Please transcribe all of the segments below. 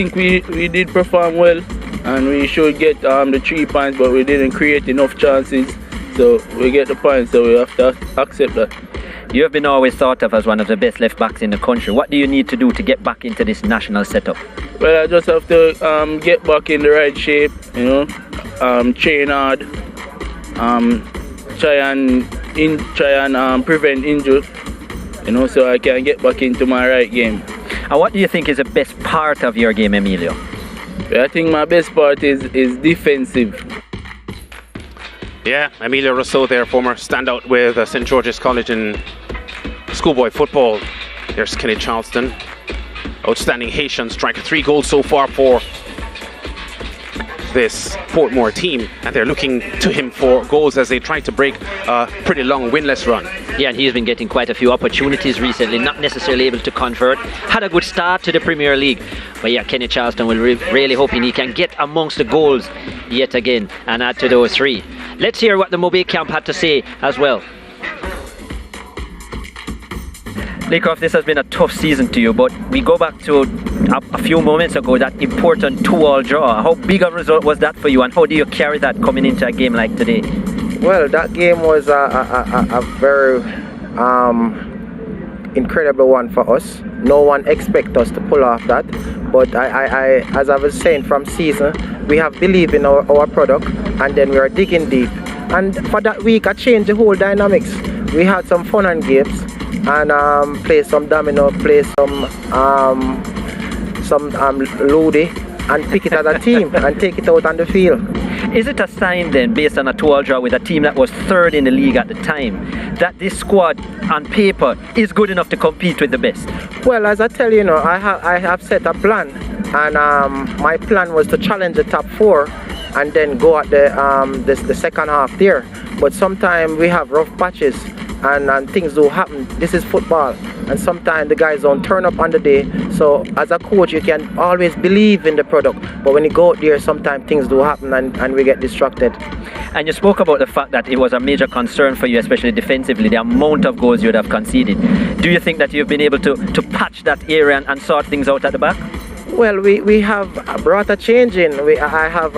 think we did perform well, and we should get the 3 points, but we didn't create enough chances, so we get the points, so we have to accept that. You have been always thought of as one of the best left backs in the country. What do you need to do to get back into this national setup? Well, I just have to get back in the right shape, train hard, try and prevent injury, so I can get back into my right game. And what do you think is the best part of your game, Emilio? I think my best part is defensive. Yeah, Emilio Rousseau there, former standout with St. George's College in schoolboy football. There's Kenny Charleston, outstanding Haitian striker, 3 goals so far for this Portmore team, and they're looking to him for goals as they try to break a pretty long winless run. Yeah, and he's been getting quite a few opportunities recently, not necessarily able to convert. Had a good start to the Premier League, but yeah, Kenny Charleston will really hoping he can get amongst the goals yet again and add to those 3. Let's hear what the Mobe camp had to say as well. Lakoff, this has been a tough season to you, but we go back to a few moments ago, that important 2-2 draw. How big a result was that for you, and how do you carry that coming into a game like today? Well, that game was a very incredible one for us. No one expected us to pull off that, but I as I was saying from season, we have believed in our product, and then we are digging deep. And for that week, I changed the whole dynamics. We had some fun and games, and play some domino, play some Ludi, and pick it as a team and take it out on the field. Is it a sign then, based on a 2-2 draw with a team that was 3rd in the league at the time, that this squad on paper is good enough to compete with the best? Well, as I tell you, I have set a plan, and my plan was to challenge the top 4 and then go at the second half there. But sometimes we have rough patches, and things do happen. This is football, and sometimes the guys don't turn up on the day. So as a coach, you can always believe in the product, but when you go out there, sometimes things do happen, and we get distracted. And you spoke about the fact that it was a major concern for you, especially defensively, the amount of goals you would have conceded. Do you think that you've been able to patch that area and sort things out at the back? Well, we have brought a change in. I have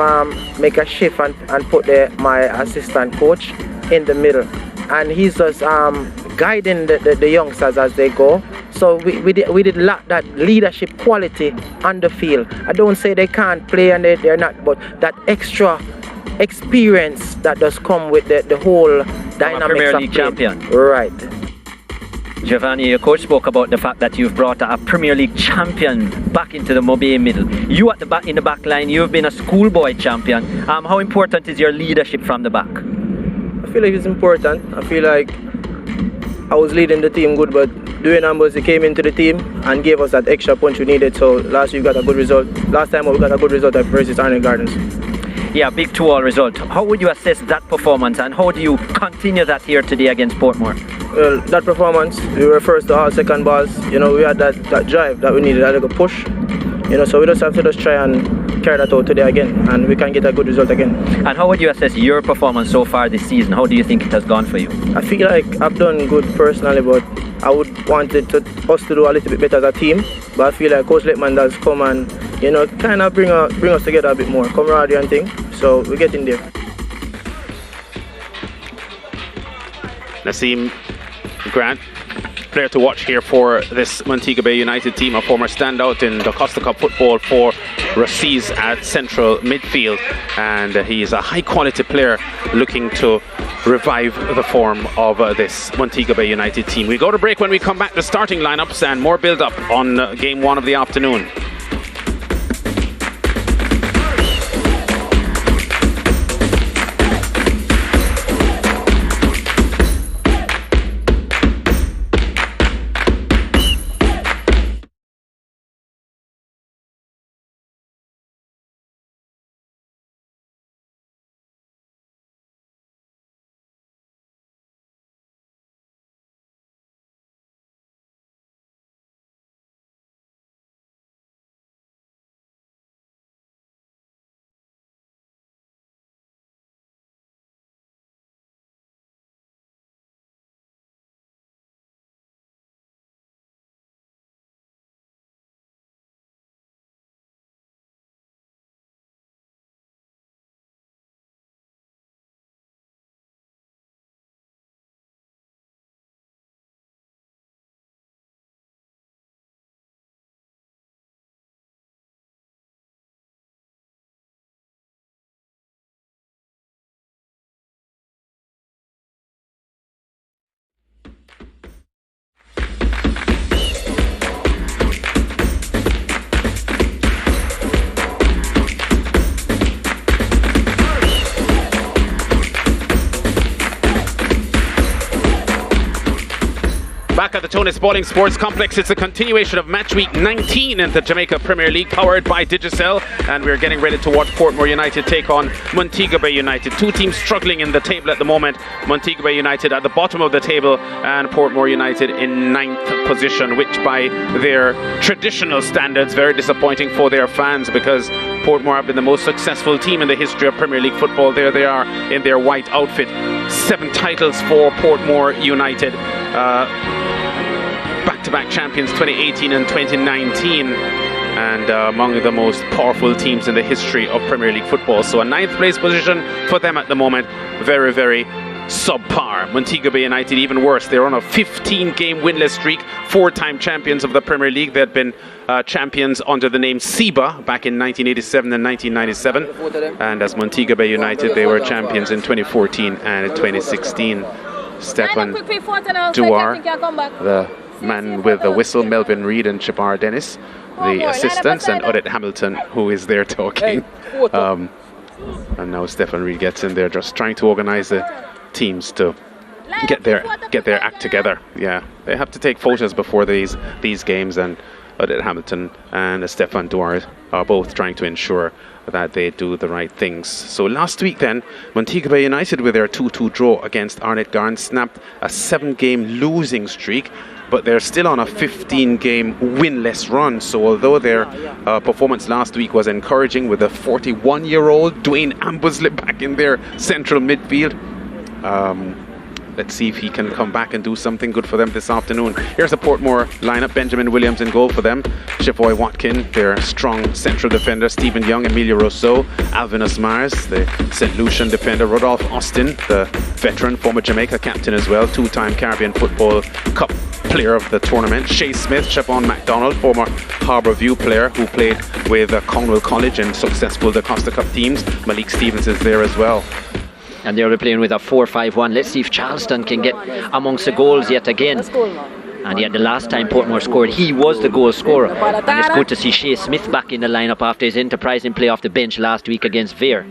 make a shift and put my assistant coach in the middle, and he's just guiding the youngsters as they go. So we did lack that leadership quality on the field. I don't say they can't play and they're not, but that extra experience that does come with the whole dynamics Premier of League play. champion. Right. Giovanni, your coach spoke about the fact that you've brought a Premier League champion back into the Mobe middle. You at the back in the back line, you've been a schoolboy champion. How important is your leadership from the back? I feel like it's important. I feel like I was leading the team good, but Dwayne Ambrose came into the team and gave us that extra punch we needed. So last week we got a good result. Last time we got a good result versus Arnold Gardens. Yeah, big 2-2 result. How would you assess that performance, and how do you continue that here today against Portmore? Well, that performance, we were first to all second balls. We had that drive that we needed, that little push. So we just have to just try and carry that out today again, and we can get a good result again. And how would you assess your performance so far this season? How do you think it has gone for you? I feel like I've done good personally, but I would want us to do a little bit better as a team. But I feel like Coach Lettman does come and kind of bring us together a bit more, camaraderie and thing. So we're getting there. Nassim Grant, player to watch here for this Montego Bay United team, a former standout in the Costa Cup football for Rossies at central midfield, and he is a high quality player looking to revive the form of this Montego Bay United team. We go to break. When we come back, the starting lineups and more build up on game 1 of the afternoon. back at the Tonus Bowling Sports Complex. It's a continuation of match week 19 in the Jamaica Premier League, powered by Digicel, and we're getting ready to watch Portmore United take on Montego Bay United. Two teams struggling in the table at the moment. Montego Bay United at the bottom of the table and Portmore United in 9th position, which by their traditional standards, very disappointing for their fans, because Portmore have been the most successful team in the history of Premier League football. There they are in their white outfit. 7 titles for Portmore United. Back-to-back champions 2018 and 2019, and among the most powerful teams in the history of Premier League football. So a 9th place position for them at the moment. Very, very subpar. Montego Bay United even worse. They're on a 15-game winless streak, 4-time champions of the Premier League. They'd been champions under the name SEBA back in 1987 and 1997, and as Montego Bay United they were champions in 2014 and 2016. Stefan Duar, the man with the whistle, Melvin Reed and Shabar Dennis, the assistants, and Odette Hamilton, who is there talking. And now Stefan Reed gets in there, just trying to organize the teams to get their act together. Yeah, they have to take photos before these games, and Odette Hamilton and Stefan Duar are both trying to ensure that they do the right things. So last week then, Montego Bay United with their 2-2 draw against Arnett Garn snapped a 7-game losing streak, but they're still on a 15-game winless run. So although their performance last week was encouraging, with a 41-year-old Dwayne Ambusley back in their central midfield, let's see if he can come back and do something good for them this afternoon. Here's a Portmore lineup. Benjamin Williams in goal for them. Chevoy Watkin, their strong central defender. Stephen Young, Emilio Rousseau, Alvin Osmars, the St. Lucian defender. Rodolphe Austin, the veteran, former Jamaica captain as well. 2-time Caribbean Football Cup player of the tournament. Shay Smith, Siobhan MacDonald, former Harbour View player who played with Cornwall College and successful the Costa Cup teams. Malik Stevens is there as well. And they'll be playing with a 4-5-1. Let's see if Charleston can get amongst the goals yet again. And yet the last time Portmore scored, he was the goal scorer. And it's good to see Shay Smith back in the lineup after his enterprising play off the bench last week against Vere.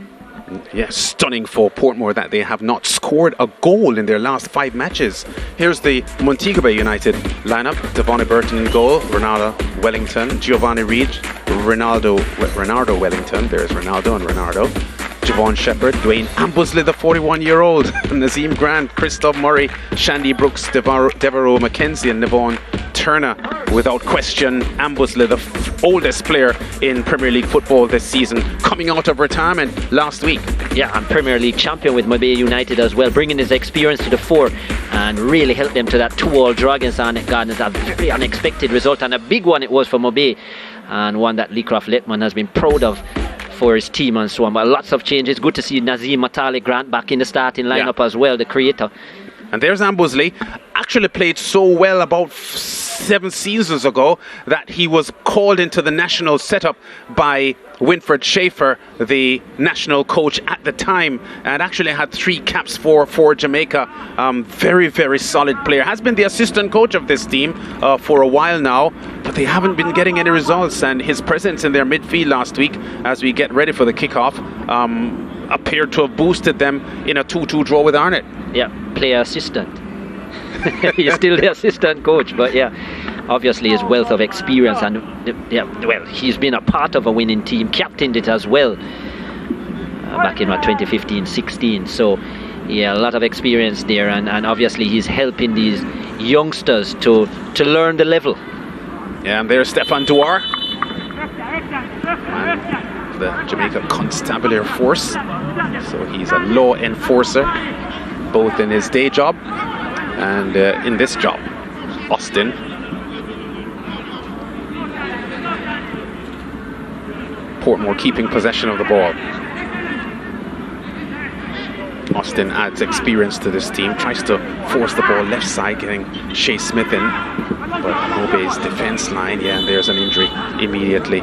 Yes, stunning for Portmore that they have not scored a goal in their last 5 matches. Here's the Montego Bay United lineup. Devonnie Burton in goal, Ronaldo Wellington, Giovanni Reid, Renaldo Wellington. There's Ronaldo and Renardo. Javon Shepherd, Dwayne Ambusley, the 41-year-old, Nazim Grant, Christoph Murray, Shandy Brooks, Devereaux McKenzie, and Navon Turner. Without question, Ambusley, the oldest player in Premier League football this season, coming out of retirement last week. Yeah, and Premier League champion with Montego Bay United as well, bringing his experience to the fore and really helped them to that 2-2 draw against Arnett Gardens. A very unexpected result, and a big one it was for Montego Bay, and one that Leecroft Letman has been proud of for his team and so on. But lots of changes. Good to see Nazim Matale Grant back in the starting lineup as well, the creator. And there's Ambusley. Actually played so well about 7 seasons ago that he was called into the national setup by Winfred Schaefer, the national coach at the time, and actually had 3 caps for Jamaica. Very, very solid player. Has been the assistant coach of this team for a while now, but they haven't been getting any results, and his presence in their midfield last week as we get ready for the kickoff appeared to have boosted them in a 2-2 draw with Arnett. Yeah, player assistant. He's still the assistant coach, but yeah, obviously his wealth of experience, and well, he's been a part of a winning team, captained it as well back in 2015-16. So yeah, a lot of experience there, and obviously he's helping these youngsters to learn the level. Yeah, and there's Stefan Duar, the Jamaica Constabulary Force. So he's a law enforcer, both in his day job and in this job. Austin. Portmore keeping possession of the ball. Austin adds experience to this team, tries to force the ball left side, getting Shay Smith in, but Mobe's defense line, yeah, and there's an injury immediately.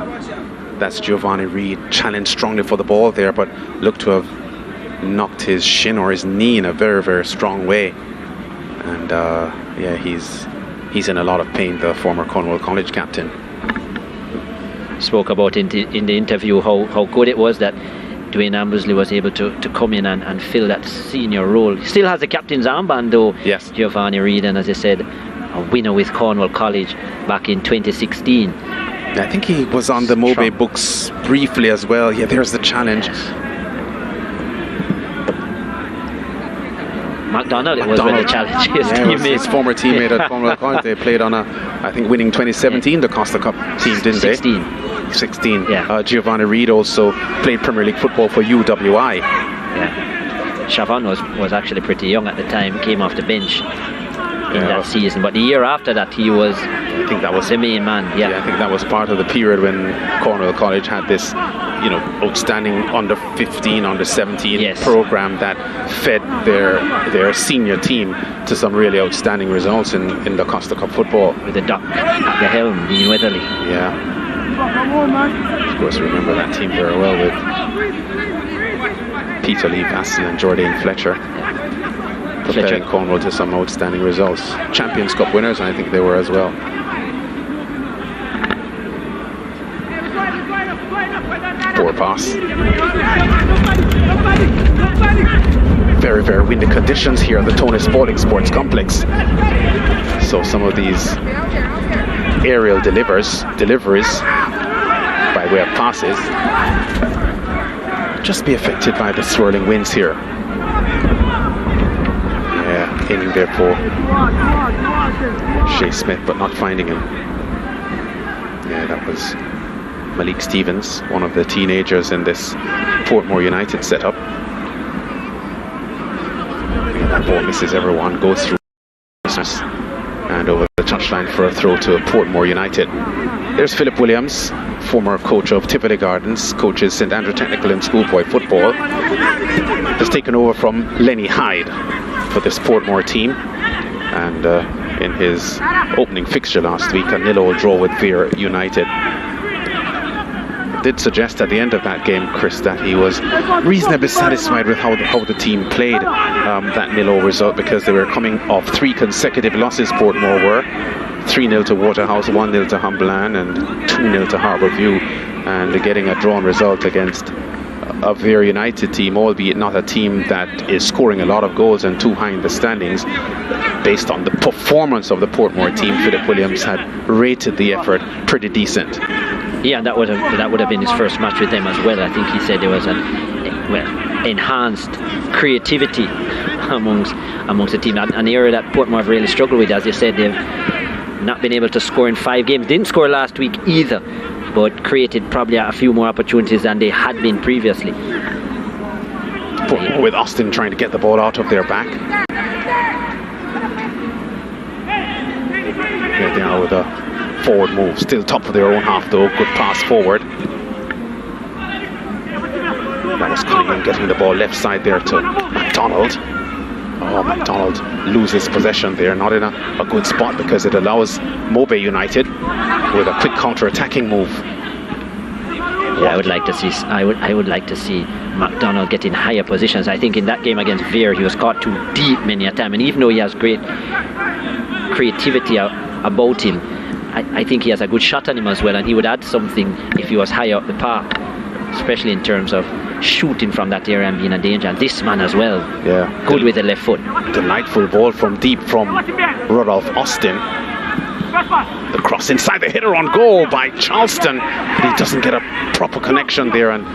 That's Giovanni Reid, challenged strongly for the ball there, but looked to have knocked his shin or his knee in a very, very strong way. And yeah, he's in a lot of pain, the former Cornwall College captain. Spoke about in the interview how good it was that Dwayne Ambusley was able to come in and fill that senior role. He still has the captain's armband though, yes. Giovanni Reid, and as I said, a winner with Cornwall College back in 2016. I think he was on the Mobe books briefly as well. Yeah, there's the challenge. McDonald was with the challenge. His former teammate at Cornwall College. They played on I think winning 2017 the Costa Cup team, didn't 16. they? 16. Yeah. Giovanni Reid also played Premier League football for UWI. Yeah. Siobhan was actually pretty young at the time, came off the bench in that season. But the year after that, he was, I think that was the main man. I think that was part of the period when Cornwall College had this, outstanding under 15, under 17 program that fed their senior team to some really outstanding results in the Costa Cup football. With the Duck at the helm, Dean Weatherly. Yeah. Of course, remember that team very well with Peter Lee Vassell and Jordan Fletcher. Propelling Cornwall to some outstanding results. Champions Cup winners, I think they were as well. Poor pass. Very, very windy conditions here at the Tony Spalding Sports Complex. So some of these aerial deliveries by way of passes just be affected by the swirling winds here. Aiming there for Shea Smith, but not finding him. Yeah, that was Malik Stevens, one of the teenagers in this Portmore United setup. Yeah, that ball misses everyone, goes through and over the touchline for a throw to Portmore United. There's Philip Williams, former coach of Tivoli Gardens, coaches St Andrew Technical in schoolboy football. Has taken over from Lenny Hyde for this Portmore team, and in his opening fixture last week, a 0-0 draw with Vere United. Did suggest at the end of that game, Chris, that he was reasonably satisfied with how the team played that 0-0 result, because they were coming off 3 consecutive losses. Portmore were 3-0 to Waterhouse, 1-0 to Humberland, and 2-0 to Harbourview, and getting a drawn result against a Vere United team, albeit not a team that is scoring a lot of goals and too high in the standings. Based on the performance of the Portmore team, Philip Williams had rated the effort pretty decent. Yeah, and that would have been his first match with them as well. I think he said there was an enhanced creativity amongst the team, an area that Portmore have really struggled with. As you said, they've not been able to score in 5 games. Didn't score last week either, but created probably a few more opportunities than they had been previously. With Austin trying to get the ball out of their back. Here they are with a forward move, still top of their own half though. Good pass forward. That was Cunningham getting the ball left side there to McDonald. Oh, McDonald loses possession there, not in a good spot, because it allows Mobe United with a quick counter-attacking move. Yeah, I would like to see McDonald get in higher positions. I think in that game against Vere, he was caught too deep many a time, and even though he has great creativity about him, I think he has a good shot on him as well, and he would add something if he was higher up the park, especially in terms of shooting from that area and being a danger. And this man as well, good with the left foot. Delightful ball from deep from Rudolph Austin. The cross inside, the header on goal by Charleston, but he doesn't get a proper connection there, and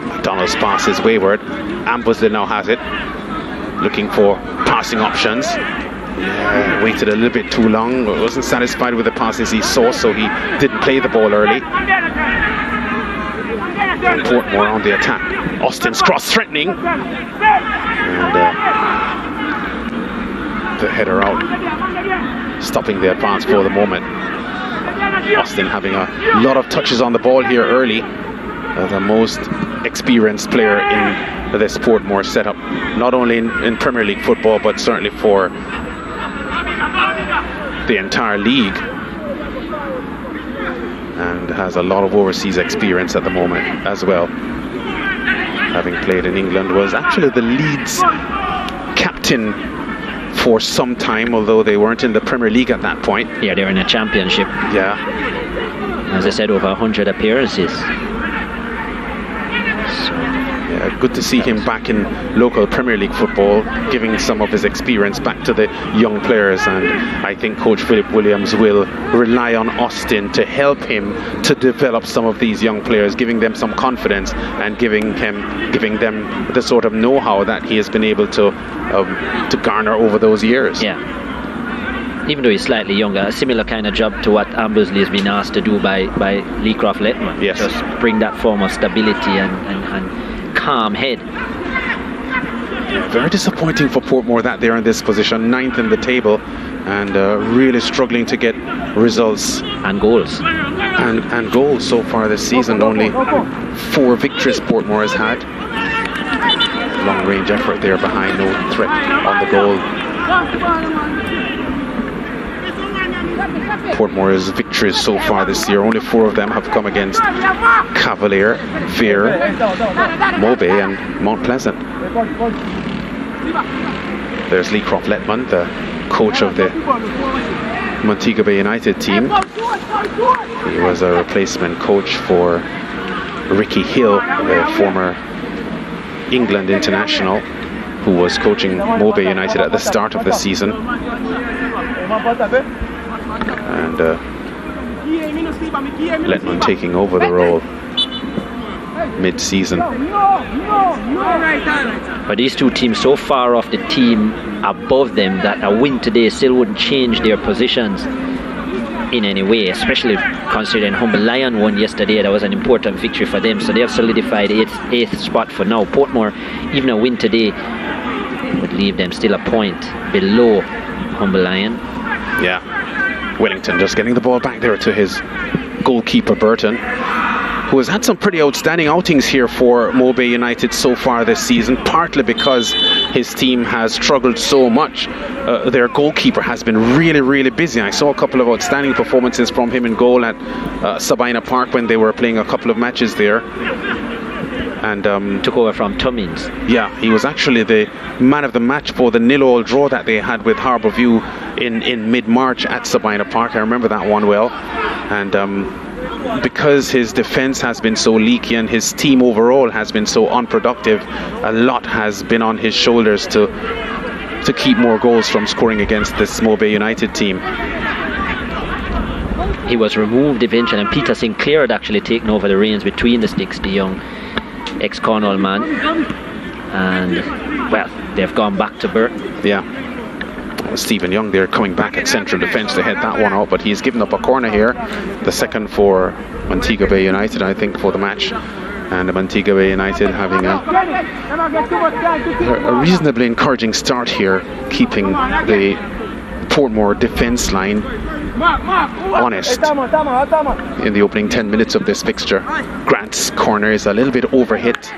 McDonald's pass is wayward. Ambersley now has it, looking for passing options. Yeah, waited a little bit too long, wasn't satisfied with the passes he saw, so he didn't play the ball early. And Portmore on the attack. Austin's cross threatening, and the header out, stopping the advance for the moment. Austin having a lot of touches on the ball here early. The most experienced player in this Portmore setup, not only in Premier League football, but certainly for the entire league, and has a lot of overseas experience at the moment as well. Having played in England, was actually the Leeds captain for some time, although they weren't in the Premier League at that point. Yeah, they were in a championship. Yeah. As I said, over 100 appearances. So Yeah, good to see him back in local Premier League football, giving some of his experience back to the young players, and I think Coach Philip Williams will rely on Austin to help him to develop some of these young players, giving them some confidence and giving them the sort of know-how that he has been able to garner over those years. Yeah. Even though he's slightly younger, a similar kind of job to what Ambersley has been asked to do by Lee Croft Letman. Yes. Just bring that form of stability and calm head. Very disappointing for Portmore that they're in this position, 9th in the table, and really struggling to get results and goals. And goals so far this season. Only 4 victories Portmore has had. Long range effort there behind, no threat on the goal. Portmore's victories so far this year, only 4 of them have come against Cavalier, Vere, Mobe and Mount Pleasant. There's Lee Croft Letman, the coach of the Montego Bay United team. He was a replacement coach for Ricky Hill, the former England international, who was coaching Mobe United at the start of the season. And Letman taking over the role mid-season. But these two teams so far off the team above them that a win today still wouldn't change their positions in any way, especially considering Humble Lion won yesterday. That was an important victory for them, so they have solidified 8th spot for now. Portmore, even a win today would leave them still a point below Humble Lion. Yeah, Wellington just getting the ball back there to his goalkeeper Burton, who has had some pretty outstanding outings here for Mobe United so far this season, partly because his team has struggled so much. Their goalkeeper has been really busy. I saw a couple of outstanding performances from him in goal at Sabina Park when they were playing a couple of matches there. And took over from Tummins. Yeah, he was actually the man of the match for the 0-0 draw that they had with Harbourview in mid-March at Sabina Park. I remember that one well. And because his defense has been so leaky and his team overall has been so unproductive, a lot has been on his shoulders to keep more goals from scoring against this Mobe United team. He was removed eventually, and Peter Sinclair had actually taken over the reins between the sticks, the young ex-Cornwall man. And, well, they've gone back to Burton. Yeah. Stephen Young there coming back at central defence to head that one out, but he's given up a corner here, the second for Montego Bay United, I think, for the match. And Montego Bay United having a reasonably encouraging start here, keeping the Portmore defence line honest in the opening 10 minutes of this fixture. Grant's corner is a little bit overhit.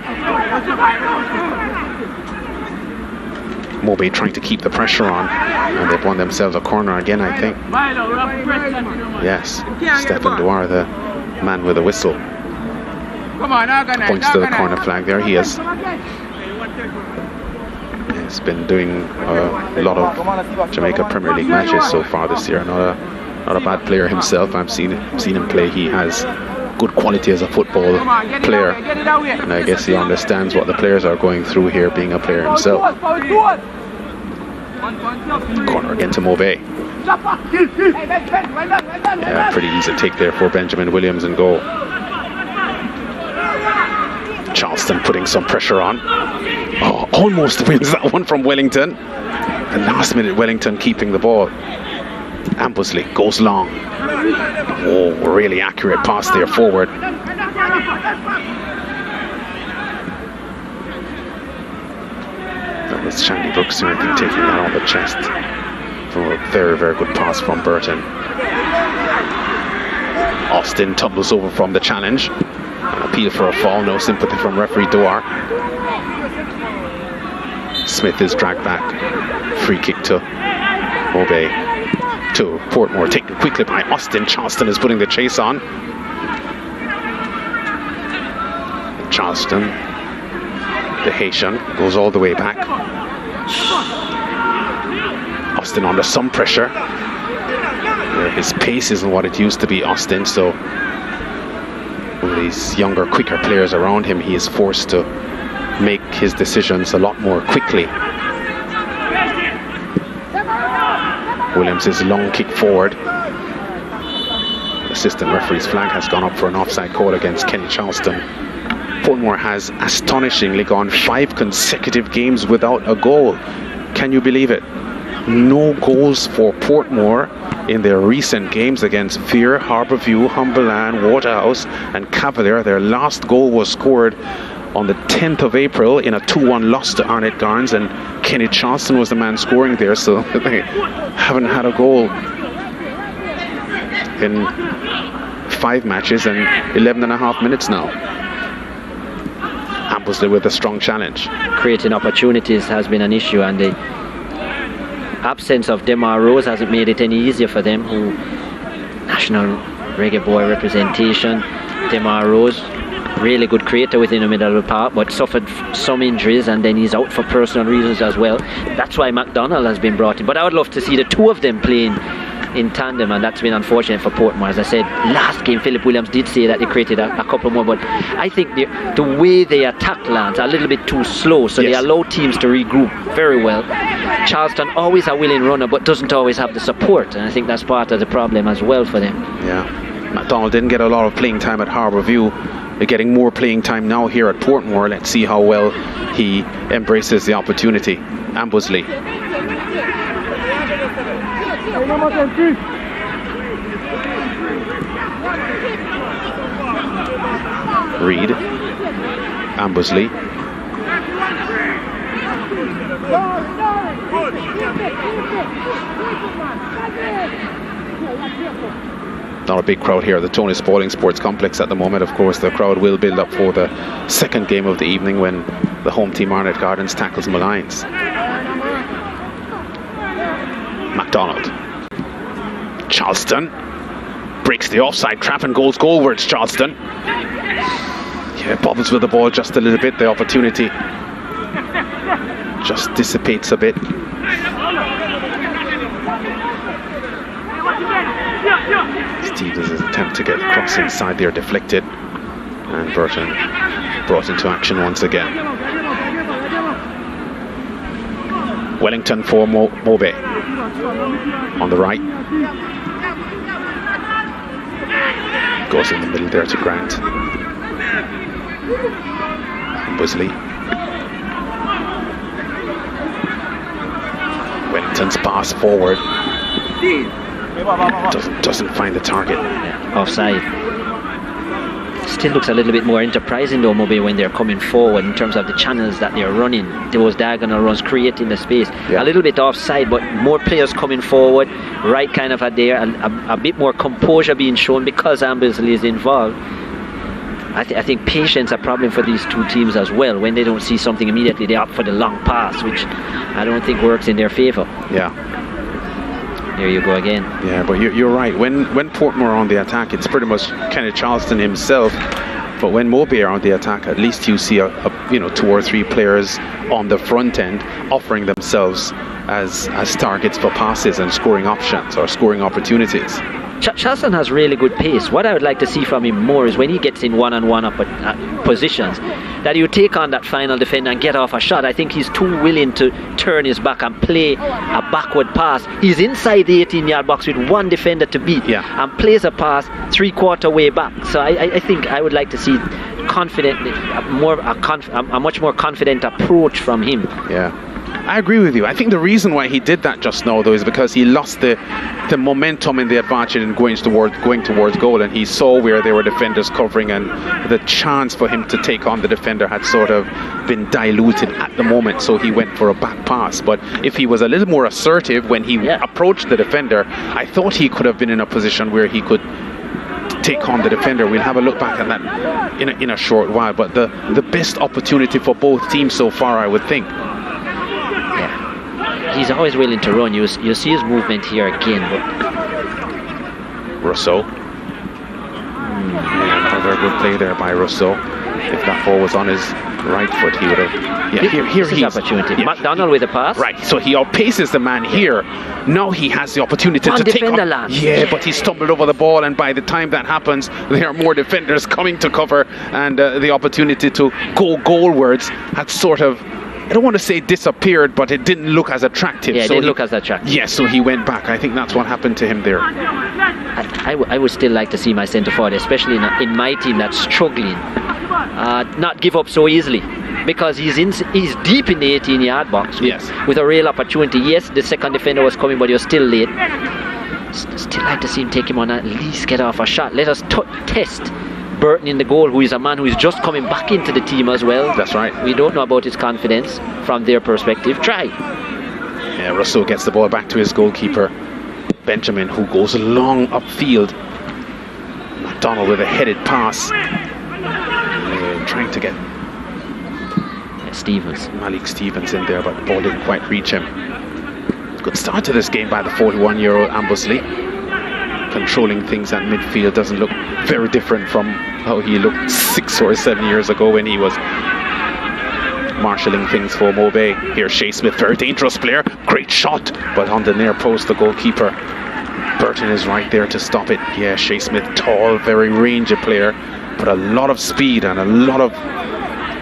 Mobe trying to keep the pressure on, and they've won themselves a corner again, I think. Yes, Stephen Dwyer, the man with the whistle, points to the corner flag there. He has been doing a lot of Jamaica Premier League matches so far this year. Not a bad player himself. I've seen him play. He has good quality as a football player, and I guess he understands what the players are going through here, being a player himself. Corner again to Mobe. Yeah, pretty easy take there for Benjamin Williams in goal. Charleston putting some pressure on. Oh, almost wins that one from Wellington. And last minute Wellington keeping the ball. Ambersley goes long. Oh, really accurate pass there forward. That was Shandy Brooks, I think, taking that on the chest. From a very good pass from Burton. Austin tumbles over from the challenge. An appeal for a foul, no sympathy from referee Dwyer. Smith is dragged back. Free kick to Mobe. To Portmore, taken quickly by Austin. Charleston is putting the chase on. Charleston, the Haitian, goes all the way back. Austin under some pressure. His pace isn't what it used to be, Austin, so with these younger, quicker players around him, he is forced to make his decisions a lot more quickly. Williams' long kick forward. Assistant referee's flag has gone up for an offside call against Kenny Charleston. Portmore has astonishingly gone 5 consecutive games without a goal. Can you believe it? No goals for Portmore in their recent games against Veer, Harbourview, Humberland, Waterhouse and Cavalier. Their last goal was scored on the 10th of April in a 2-1 loss to Arnett Garns, and Kenny Charleston was the man scoring there, so they haven't had a goal in 5 matches and 11.5 minutes now. Ambersley with a strong challenge. Creating opportunities has been an issue, and the absence of Demar Rose hasn't made it any easier for them. Who national reggae boy representation. Demar Rose, really good creator within the middle of the park, but suffered some injuries, and then he's out for personal reasons as well. That's why McDonald has been brought in. But I would love to see the two of them playing in tandem, and that's been unfortunate for Portmore. As I said, last game Philip Williams did say that they created a couple more, but I think the way they attack Lance are a little bit too slow, so they allow teams to regroup very well. Charleston always a willing runner, but doesn't always have the support, and I think that's part of the problem as well for them. Yeah, McDonald didn't get a lot of playing time at Harbourview. They're getting more playing time now here at Portmore. Let's see how well he embraces the opportunity. Ambersley. Reed. Ambersley. Not a big crowd here at the Tony Spaulding Sports Complex at the moment. Of course, the crowd will build up for the second game of the evening when the home team Arnett Gardens tackles Malines. McDonald. Charleston breaks the offside trap and goes goalwards. Charleston. Yeah, bobbles with the ball just a little bit. The opportunity just dissipates a bit. Stevens' attempt to get across inside there deflected, and Burton brought into action once again. Wellington for Mobay on the right. Goes in the middle there to Grant. Busley. Wellington's pass forward. Doesn't find the target. Offside. Still looks a little bit more enterprising though, Mobay, when they're coming forward in terms of the channels that they're running. Those diagonal runs creating the space. A little bit offside, but more players coming forward. Right kind of there, a bit more composure being shown because Ambersley is involved. I think patience a problem for these two teams as well. When they don't see something immediately, they opt for the long pass, which I don't think works in their favour. Yeah. There you go again. Yeah, but you're right. When Portmore are on the attack, it's pretty much Kenneth Charleston himself. But when Mobay are on the attack, at least you see a 2 or 3 players on the front end offering themselves as targets for passes and scoring options or scoring opportunities. Charleston has really good pace. What I would like to see from him more is when he gets in one-on-one positions, that he would take on that final defender and get off a shot. I think he's too willing to turn his back and play a backward pass. He's inside the 18-yard box with one defender to beat, and plays a pass 3/4 way back. So I think I would like to see a much more confident approach from him. Yeah, I agree with you. I think the reason why he did that just now, though, is because he lost the momentum and the advantage in going towards goal, and he saw where there were defenders covering, and the chance for him to take on the defender had sort of been diluted at the moment, so he went for a back pass. But if he was a little more assertive when he approached the defender, I thought he could have been in a position where he could take on the defender. We'll have a look back at that in a short while, but the best opportunity for both teams so far, I would think. He's always willing to run. You see his movement here again. But Rousseau. another good play there by Rousseau. If that ball was on his right foot, he would have. Yeah, here he is. Opportunity. Yeah. McDonald with a pass. Right, so he outpaces the man here. Now he has the opportunity to take up. Yeah, but he stumbled over the ball, and by the time that happens, there are more defenders coming to cover, and the opportunity to go goalwards had sort of, I don't want to say disappeared, but it didn't look as attractive. Yeah, it didn't look as attractive. Yes, so he went back. I think that's what happened to him there. I would still like to see my centre forward, especially in my team that's struggling, not give up so easily, because he's deep in the 18-yard box with a real opportunity. Yes, the second defender was coming, but he was still late. Still like to see him take him on, at least get off a shot. Let us test Burton in the goal, who is a man who is just coming back into the team as well. That's right. We don't know about his confidence from their perspective. Try. Yeah, Rousseau gets the ball back to his goalkeeper, Benjamin, who goes long upfield. McDonald with a headed pass. Trying to get Malik Stevens in there, but the ball didn't quite reach him. Good start to this game by the 41-year-old Ambosley. Controlling things at midfield, doesn't look very different from how he looked 6 or 7 years ago when he was marshalling things for Montego Bay. Here's Shea Smith, very dangerous player, great shot, but on the near post, the goalkeeper Burton is right there to stop it. Yeah, Shea Smith, tall, very rangy player, but a lot of speed and a lot of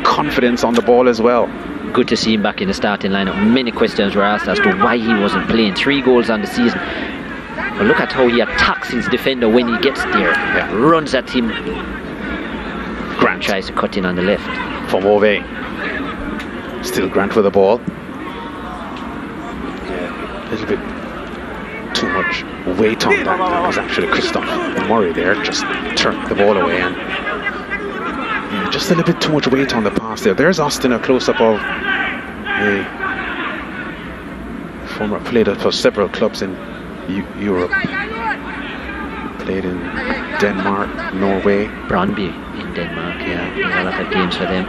confidence on the ball as well. Good to see him back in the starting lineup. Many questions were asked as to why he wasn't playing. 3 goals on the season. But look at how he attacks his defender when he gets there. Yeah. Runs at him. Grant tries to cut in on the left. For Montego Bay. Still Grant with the ball. Yeah, a little bit too much weight on that. That was actually Christoph Murray there. Just turned the ball away, and just a little bit too much weight on the pass there. There's Austin, a close-up of a former player for several clubs in Europe. Played in Denmark, Norway. Brøndby in Denmark, yeah. He had a lot of games for them.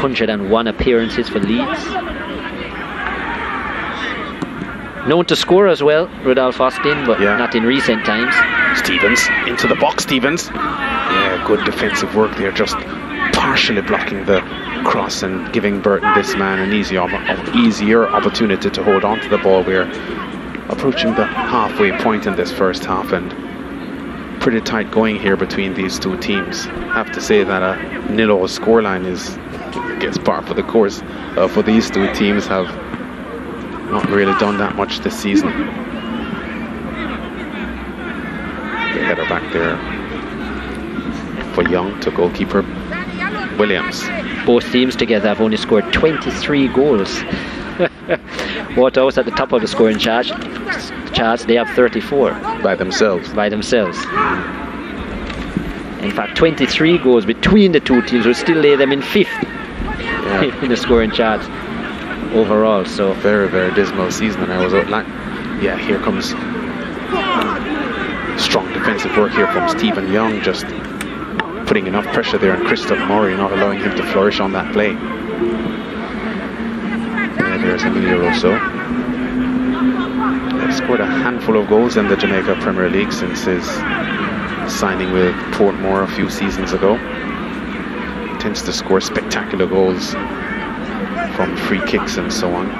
101 appearances for Leeds. Known to score as well, Rudolf Austin, but not in recent times. Stevens, into the box, Stevens. Yeah, good defensive work there, just partially blocking the cross and giving Burton, this man, an easier opportunity to hold on to the ball. We're approaching the halfway point in this first half, and pretty tight going here between these two teams. I have to say that a 0-0 scoreline is, I guess, par for the course for these two teams. Have not really done that much this season. The header back there for Young to goalkeeper Williams. Both teams together have only scored 23 goals. Waterhouse at the top of the scoring charts. They have 34 by themselves. In fact, 23 goals between the two teams would still lay them in 5th in the scoring charts overall. So very, very dismal season. And I was out like, yeah, here comes strong defensive work here from Stephen Young, just putting enough pressure there on Christoph Murray, not allowing him to flourish on that play. There's Emilio Rousseau. He's scored a handful of goals in the Jamaica Premier League since his signing with Portmore a few seasons ago. He tends to score spectacular goals from free kicks and so on.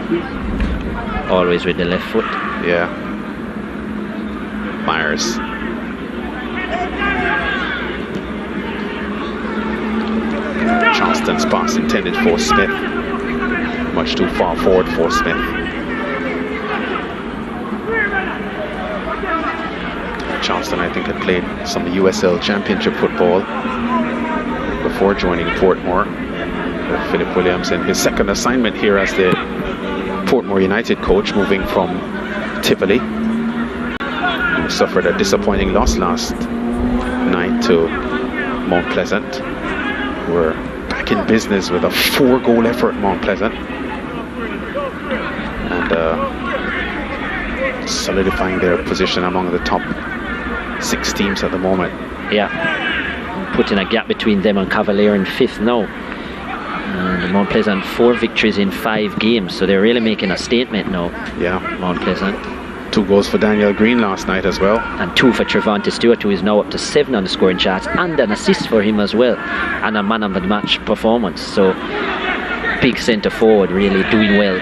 Always with the left foot. Yeah. Myers. Charleston's pass intended for Smith. Much too far forward for Smith. Charleston, I think, had played some USL Championship football before joining Portmore. Philip Williams, in his second assignment here as the Portmore United coach, moving from Tivoli, who suffered a disappointing loss last night to Mount Pleasant. We're back in business with a 4-goal effort, Mount Pleasant, and solidifying their position among the top 6 teams at the moment. Yeah, putting a gap between them and Cavalier in 5th now. And Mount Pleasant 4 victories in 5 games, so they're really making a statement now. Yeah, Mount Pleasant. 2 goals for Daniel Green last night as well. And 2 for Trevante Stewart, who is now up to 7 on the scoring charts, and an assist for him as well, and a man of the match performance. So big centre forward, really doing well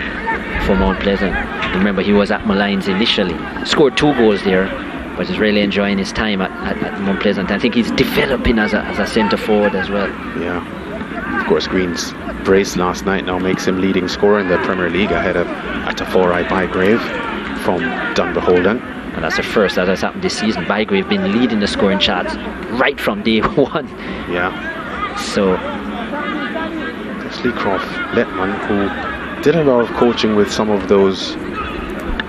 for Mount Pleasant. Remember, he was at Malines initially, scored 2 goals there, but is really enjoying his time at Mount Pleasant. I think he's developing as a centre forward as well. Yeah, of course, Green's brace last night now makes him leading scorer in the Premier League ahead of Atafori Bygrave from Dunbeholden. And that's the first that has happened this season. Bygrave been leading the scoring charts right from day 1. Yeah. So Lee Croft Letman, who did a lot of coaching with some of those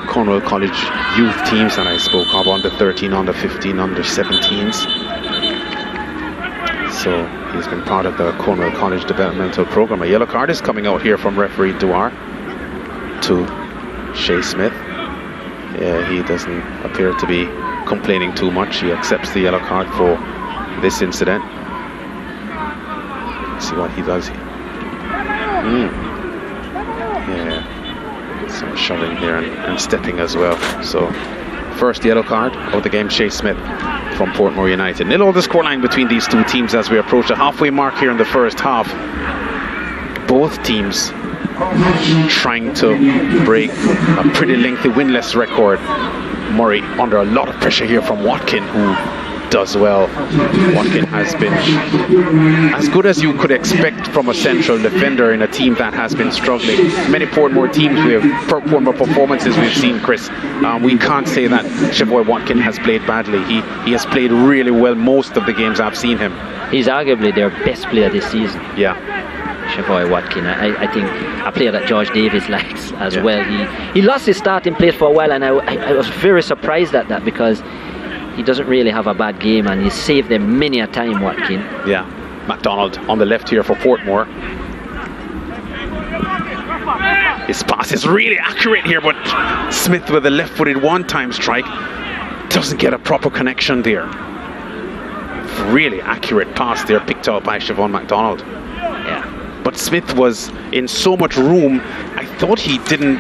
Cornwall College youth teams that I spoke of, under 13, under 15, under 17s. So he's been part of the Cornwall College developmental program. A yellow card is coming out here from referee Duar to Shea Smith. Yeah, he doesn't appear to be complaining too much. He accepts the yellow card for this incident. Let's see what he does. Yeah, some shoving here and stepping as well. So first yellow card of the game, Shea Smith from Portmore United. 0 the scoreline between these 2 teams as we approach the halfway mark here in the first half. Both teams trying to break a pretty lengthy winless record. Murray under a lot of pressure here from Watkin, who does well. Watkin has been as good as you could expect from a central defender in a team that has been struggling. Many Portmore teams, Portmore performances we've seen, Chris. We can't say that Chavoy Watkin has played badly. He has played really well most of the games I've seen him. He's arguably their best player this season. Yeah. Chavoy Watkin, I think a player that George Davis likes as well. He lost his starting place for a while, and I was very surprised at that, because he doesn't really have a bad game, and he's saved them many a time, Watkin. Yeah, MacDonald on the left here for Portmore. His pass is really accurate here, but Smith with a left-footed one-time strike doesn't get a proper connection there. Really accurate pass there, picked out by Siobhan MacDonald. Yeah. But Smith was in so much room, I thought he didn't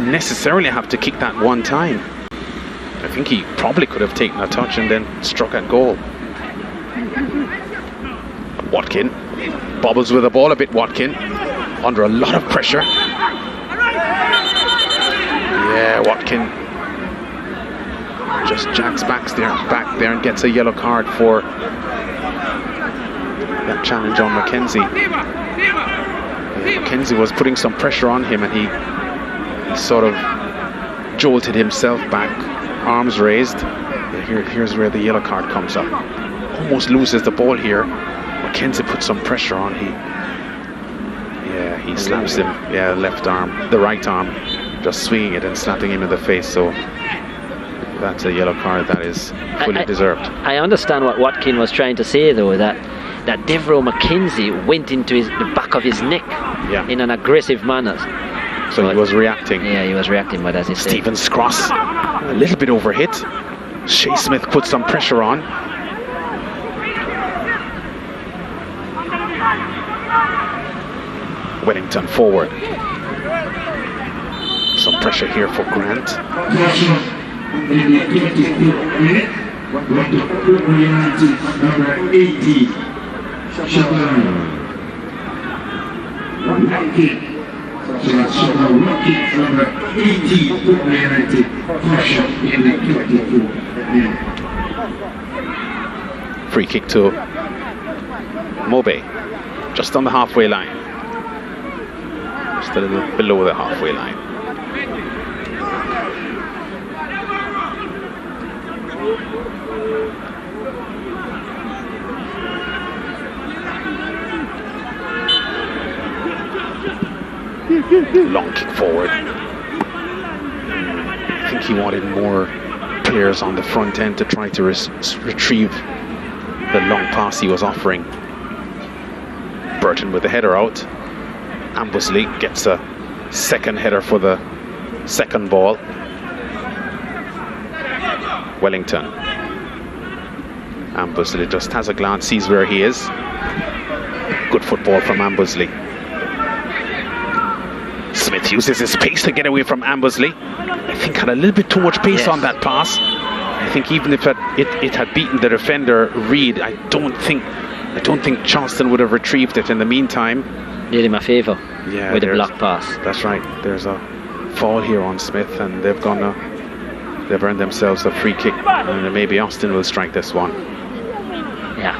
necessarily have to kick that one time. I think he probably could have taken a touch and then struck at goal. Watkin bobbles with the ball a bit. Watkin under a lot of pressure. Yeah, Watkin just jacks back there and gets a yellow card for that challenge on Mackenzie. Yeah, Mackenzie was putting some pressure on him, and he sort of jolted himself back, arms raised. Here's where the yellow card comes up. Almost loses the ball here. Mackenzie put some pressure on. He slaps him. Yeah, left arm, the right arm, just swinging it and slapping him in the face. So that's a yellow card that is fully deserved. I understand what Watkin was trying to say, though, that Devereux Mackenzie went into the back of his neck in an aggressive manner. So he was reacting. Yeah, he was reacting, but as he said, Stephen's cross, a little bit overhit. Shea Smith put some pressure on. Wellington forward. Some pressure here for Grant. Free kick to Mobe, just on the halfway line. Just a little below the halfway line. Long kick forward. I think he wanted more players on the front end to try to retrieve the long pass he was offering. Burton with the header out. Ambusley gets a second header for the second ball. Wellington. Ambusley just has a glance, sees where he is. Good football from Ambusley. Smith uses his pace to get away from Ambusley. I think had a little bit too much pace on that pass. I think even if it had beaten the defender Reed, I don't think Charleston would have retrieved it in the meantime. Did him a favour with a block pass. That's right. There's a fall here on Smith, and they've earned themselves a free kick, and maybe Austin will strike this one. Yeah,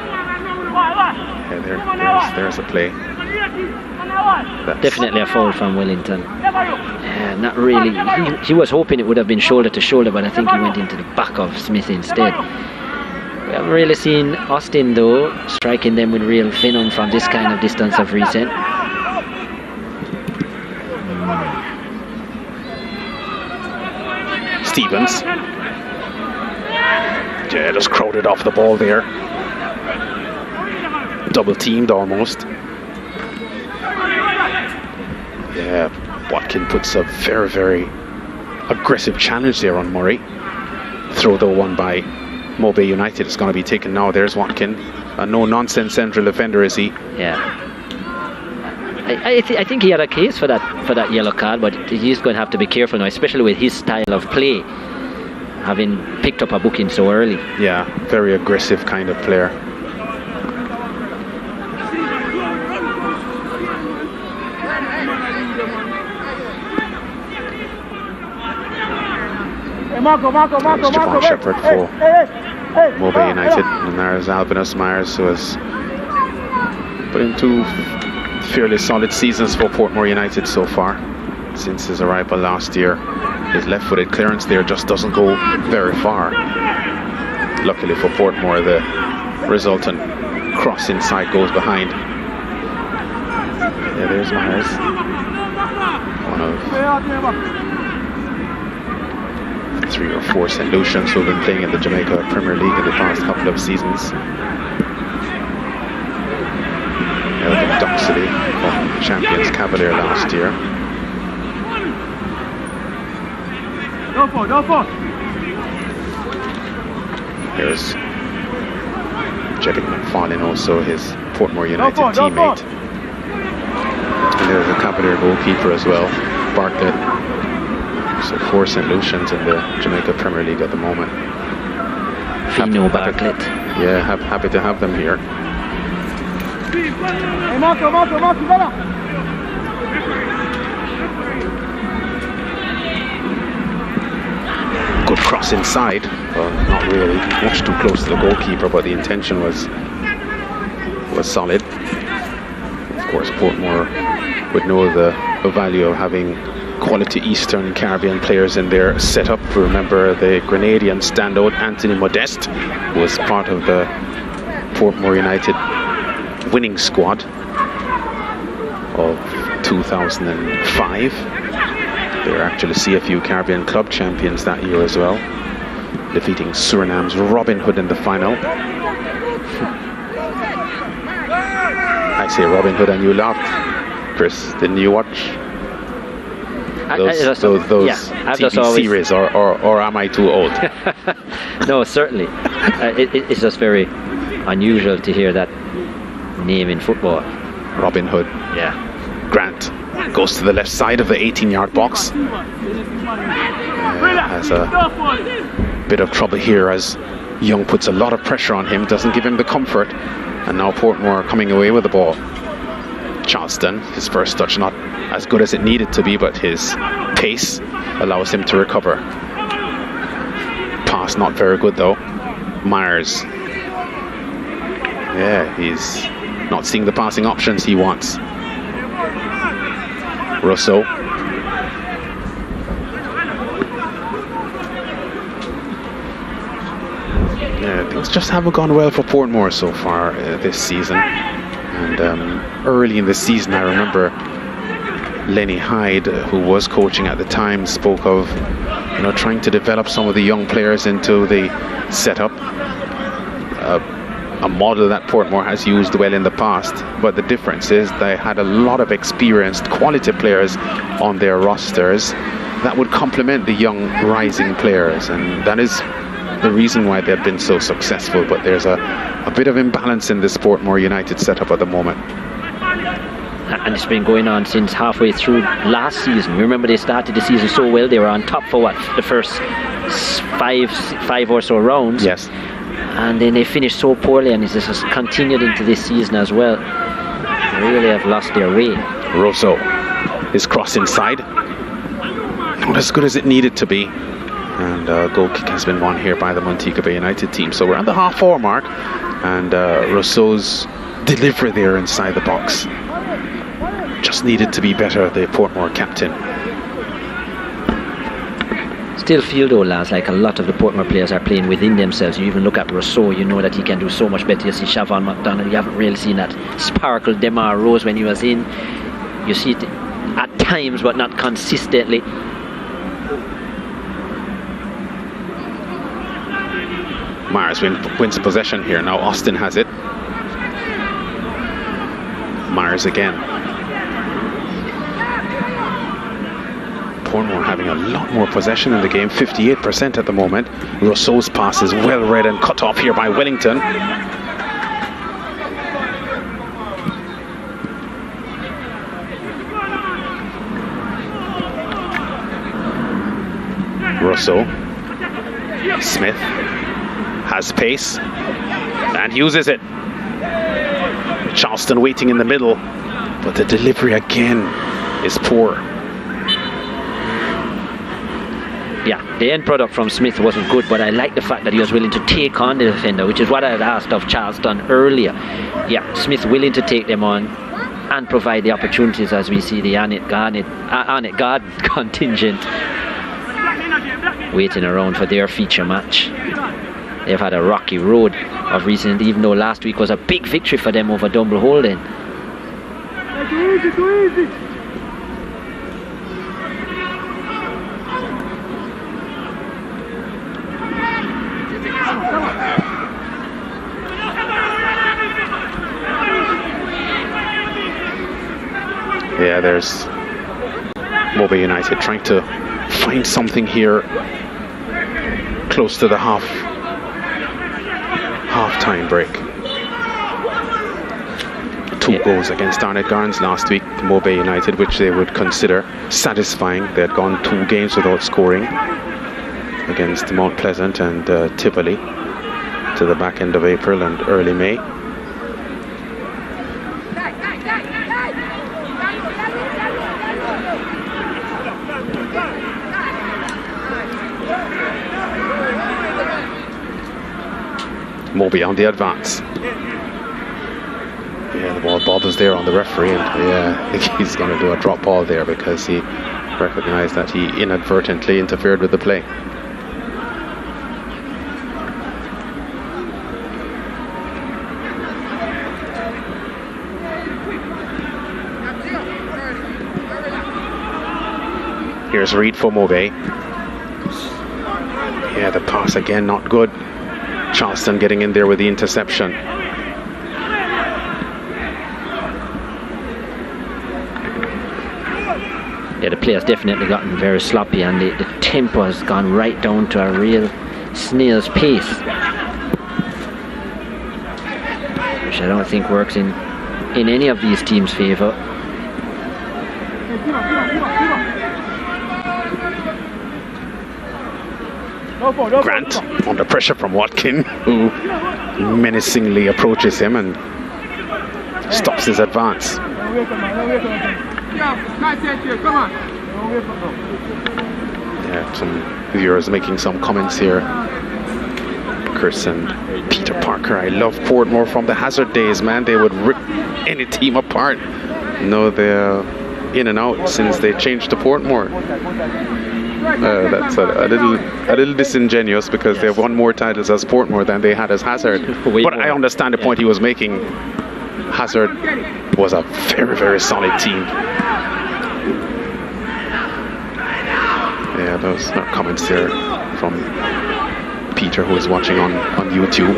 there's a play. Definitely a foul from Wellington. Not really. He was hoping it would have been shoulder to shoulder, but I think he went into the back of Smith instead. We haven't really seen Austin though striking them with real venom from this kind of distance of recent. Stevens. Yeah, just crowded off the ball there. Double teamed almost. Yeah, Watkin puts a very, very aggressive challenge there on Murray. Throw though won by Montego Bay United. It's going to be taken now. There's Watkin. A no-nonsense central defender, is he? Yeah. I think he had a case for that yellow card, but he's going to have to be careful now, especially with his style of play, having picked up a booking so early. Yeah, very aggressive kind of player. There's Javon Shepherd for Montego Bay United, and there's Albinus Myers, who has put in 2 fairly solid seasons for Portmore United so far since his arrival last year. His left-footed clearance there just doesn't go very far. Luckily for Portmore, the resultant cross inside goes behind. Yeah, there's Myers, one of 3 or 4 St. Lucians who have been playing in the Jamaica Premier League in the past couple of seasons. Elvin Duxley from Champions Cavalier last year. Here's Jedrick McFarlane, also his Portmore United teammate. And there's a Cavalier goalkeeper as well, Bartlett. So 4 St. Lucians in the Jamaica Premier League at the moment. Fino Bartlett. Yeah, happy to have them here. Good cross inside. Well, not really. Much too close to the goalkeeper, but the intention was solid. Of course, Portmore would know the value of having quality Eastern Caribbean players in their setup. Remember the Grenadian standout Anthony Modeste was part of the Portmore United winning squad of 2005. They were actually CFU Caribbean Club champions that year as well, defeating Suriname's Robin Hood in the final. I say Robin Hood and you laughed. Chris, didn't you watch those TV series, or am I too old? No, certainly. It's just very unusual to hear that name in football. Robin Hood. Yeah. Grant goes to the left side of the 18-yard box. Has a bit of trouble here as Young puts a lot of pressure on him, doesn't give him the comfort, and now Portmore coming away with the ball. Charleston, his first touch not as good as it needed to be, but his pace allows him to recover. Pass not very good though. Myers. Yeah, he's not seeing the passing options he wants. Russo. Yeah, things just haven't gone well for Portmore so far this season. And early in the season, I remember Lenny Hyde, who was coaching at the time, spoke of trying to develop some of the young players into the setup. A model that Portmore has used well in the past, but the difference is they had a lot of experienced quality players on their rosters that would complement the young rising players, and that is the reason why they've been so successful. But there's a bit of imbalance in this Portmore United setup at the moment. and it's been going on since halfway through last season. Remember, they started the season so well. They were on top for the first five or so rounds. Yes. And then they finished so poorly, and it's just continued into this season as well. They really have lost their way. Rosso is crossed inside. Not as good as it needed to be. And goal kick has been won here by the Montego Bay United team. So we're at the half-hour mark. And Rosso's delivery there inside the box just needed to be better, the Portmore captain. Still feel though, lads, like a lot of the Portmore players are playing within themselves. You even look at Rousseau, you know that he can do so much better. You see Siobhan McDonald, you haven't really seen that sparkle Demar Rose when he was in. You see it at times, but not consistently. Myers wins possession here. Now Austin has it. Myers again. Portmore having a lot more possession in the game, 58% at the moment. Rousseau's pass is well read and cut off here by Wellington. Rousseau. Smith has pace and uses it. Charleston waiting in the middle, but the delivery again is poor. Yeah, the end product from Smith wasn't good, but I like the fact that he was willing to take on the defender, which is what I had asked of Charleston earlier. Yeah, Smith willing to take them on and provide the opportunities, as we see the Annette Guard contingent waiting around for their feature match. They've had a rocky road of recent, even though last week was a big victory for them over Dumble Holden. Yeah, there's Montego Bay United trying to find something here close to the half-time break. 2 goals against Arnett Garns last week, Montego Bay United, which they would consider satisfying. They had gone 2 games without scoring against Mount Pleasant and Tivoli to the back end of April and early May. Moby on the advance. Yeah, the ball bobbles there on the referee, and yeah, I think he's going to do a drop ball there because he recognized that he inadvertently interfered with the play. Here's Reed for Moby. Yeah, the pass again, not good. Charleston getting in there with the interception. Yeah, the players definitely gotten very sloppy, and the tempo has gone right down to a real snail's pace, which I don't think works in any of these teams' favour. Grant under pressure from Watkin, who menacingly approaches him and stops his advance. Yeah, some viewers making some comments here. Chris and Peter Parker, I love Portmore from the Hazard days, man. They would rip any team apart. No, they're in and out since they changed to Portmore. That's a little disingenuous because they've won more titles as Portmore than they had as Hazard. But I understand the point he was making. Hazard was a very, very solid team. Yeah, those are comments there from Peter, who is watching on YouTube.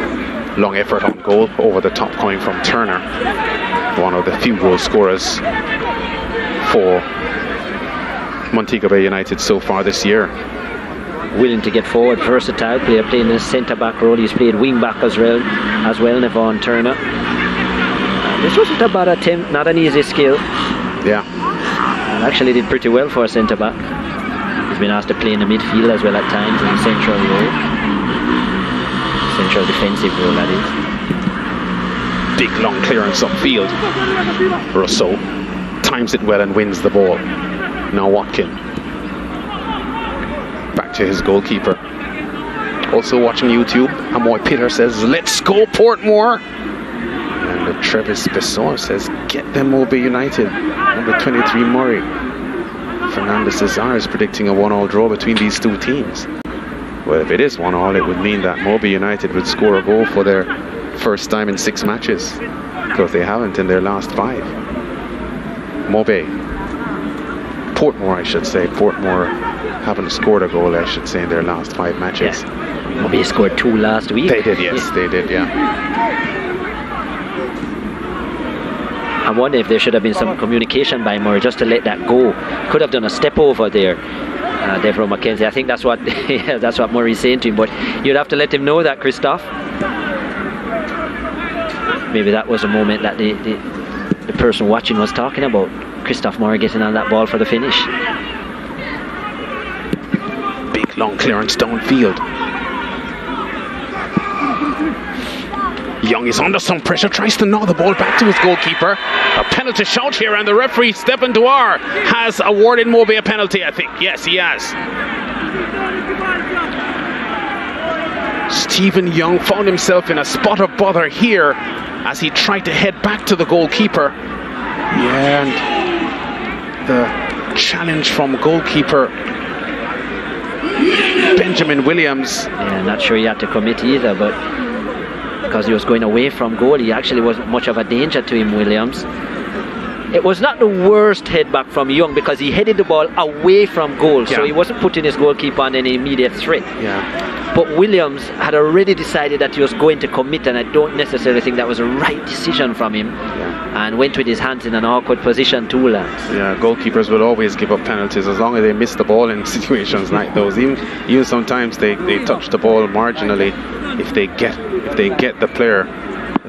Long effort on goal, over the top coming from Turner, one of the few goal scorers for Montego Bay United so far this year. Willing to get forward, versatile player, playing the centre back role. He's played wing back as well, Nevon Turner. This wasn't a bad attempt, not an easy skill. Yeah. And actually did pretty well for a centre back. He's been asked to play in the midfield as well at times in the central role. Central defensive role, that is. Big long clearance upfield. Rousseau times it well and wins the ball. Now Watkin. Back to his goalkeeper. Also watching YouTube, Amoy Peter says, let's go Portmore. And Travis Besson says, get them Montego Bay United. Number 23 Murray. Fernando Cesar is predicting a 1-1 draw between these two teams. Well, if it is 1-1, it would mean that Montego Bay United would score a goal for their first time in 6 matches, because they haven't in their last 5. Montego Bay. Portmore, I should say. Portmore haven't scored a goal, I should say, in their last 5 matches. Yeah. Montego Bay scored 2 last week. They did, yes, they did, yeah. I wonder if there should have been some communication by Murray just to let that go. Could have done a step over there, Devereux McKenzie. I think that's what yeah, that's what Murray's saying to him. But you'd have to let him know that, Christophe. Maybe that was a moment that the person watching was talking about. Christophe Murray getting on that ball for the finish. Big long clearance downfield. Young is under some pressure, tries to gnaw the ball back to his goalkeeper. A penalty shout here, and the referee, Stephen Dwyer, has awarded Montego Bay a penalty, I think. Yes, he has. Stephen Young found himself in a spot of bother here as he tried to head back to the goalkeeper. Yeah, and the challenge from goalkeeper Benjamin Williams. Yeah, not sure he had to commit either, but because he was going away from goal, he actually wasn't much of a danger to him, Williams. It was not the worst head back from Young because he headed the ball away from goal, so he wasn't putting his goalkeeper on any immediate threat. Yeah. But Williams had already decided that he was going to commit, and I don't necessarily think that was a right decision from him. And went with his hands in an awkward position too, Lance. Yeah, goalkeepers will always give up penalties as long as they miss the ball in situations like those. Even sometimes they touch the ball marginally. If they get the player,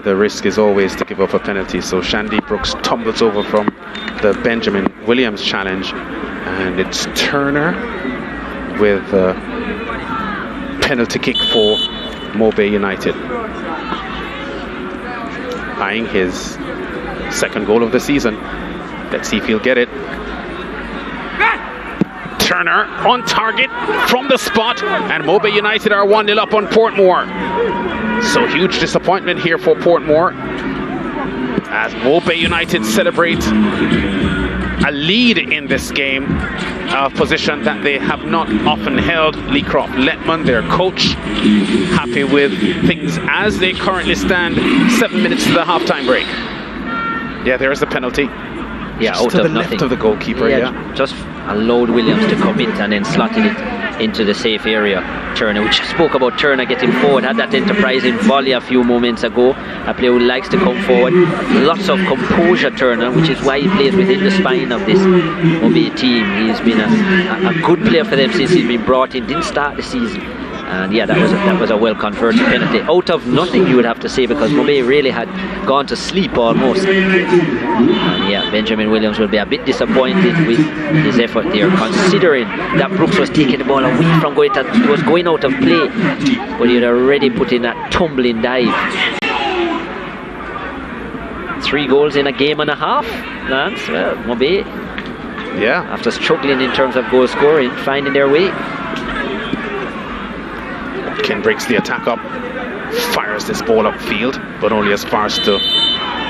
the risk is always to give up a penalty. So Shandy Brooks tumbles over from the Benjamin Williams challenge, and it's Turner with penalty kick for Montego Bay United. Eyeing his second goal of the season. Let's see if he'll get it. Turner on target from the spot, and Montego Bay United are 1-0 up on Portmore. So huge disappointment here for Portmore as Montego Bay United celebrate a lead in this game, a position that they have not often held. Lee Croft Letman, their coach, happy with things as they currently stand. 7 minutes to the halftime break. Yeah, there's the penalty. Yeah, just out to of the nothing. left of the goalkeeper. Yeah, just allowed Williams to commit and then slotted it into the safe area. Turner, we just spoke about Turner getting forward, had that enterprising volley a few moments ago. A player who likes to come forward. Lots of composure, Turner, which is why he plays within the spine of this Montego Bay team. He's been a good player for them since he's been brought in. Didn't start the season. And yeah, that was a well-converted penalty. Out of nothing, you would have to say, because Montego Bay really had gone to sleep almost. And yeah, Benjamin Williams will be a bit disappointed with his effort there, considering that Brooks was taking the ball away from going to, it was going out of play, but he had already put in that tumbling dive. 3 goals in a game and a half, Lance. Well, Montego Bay, after struggling in terms of goal scoring, finding their way. Ken breaks the attack up, fires this ball upfield, but only as far as to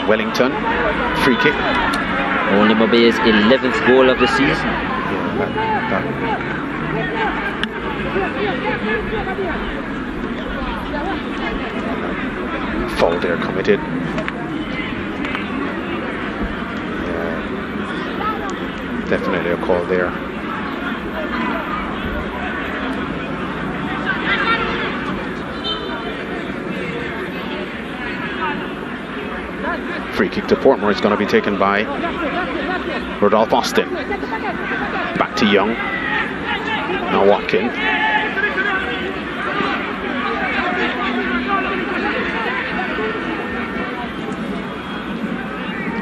Wellington. Free kick. Only Montego Bay's 11th goal of the season. Foul there committed. Definitely a call there. Free kick to Portmore is going to be taken by Rodolphe Austin. Back to Young. Now Watkin.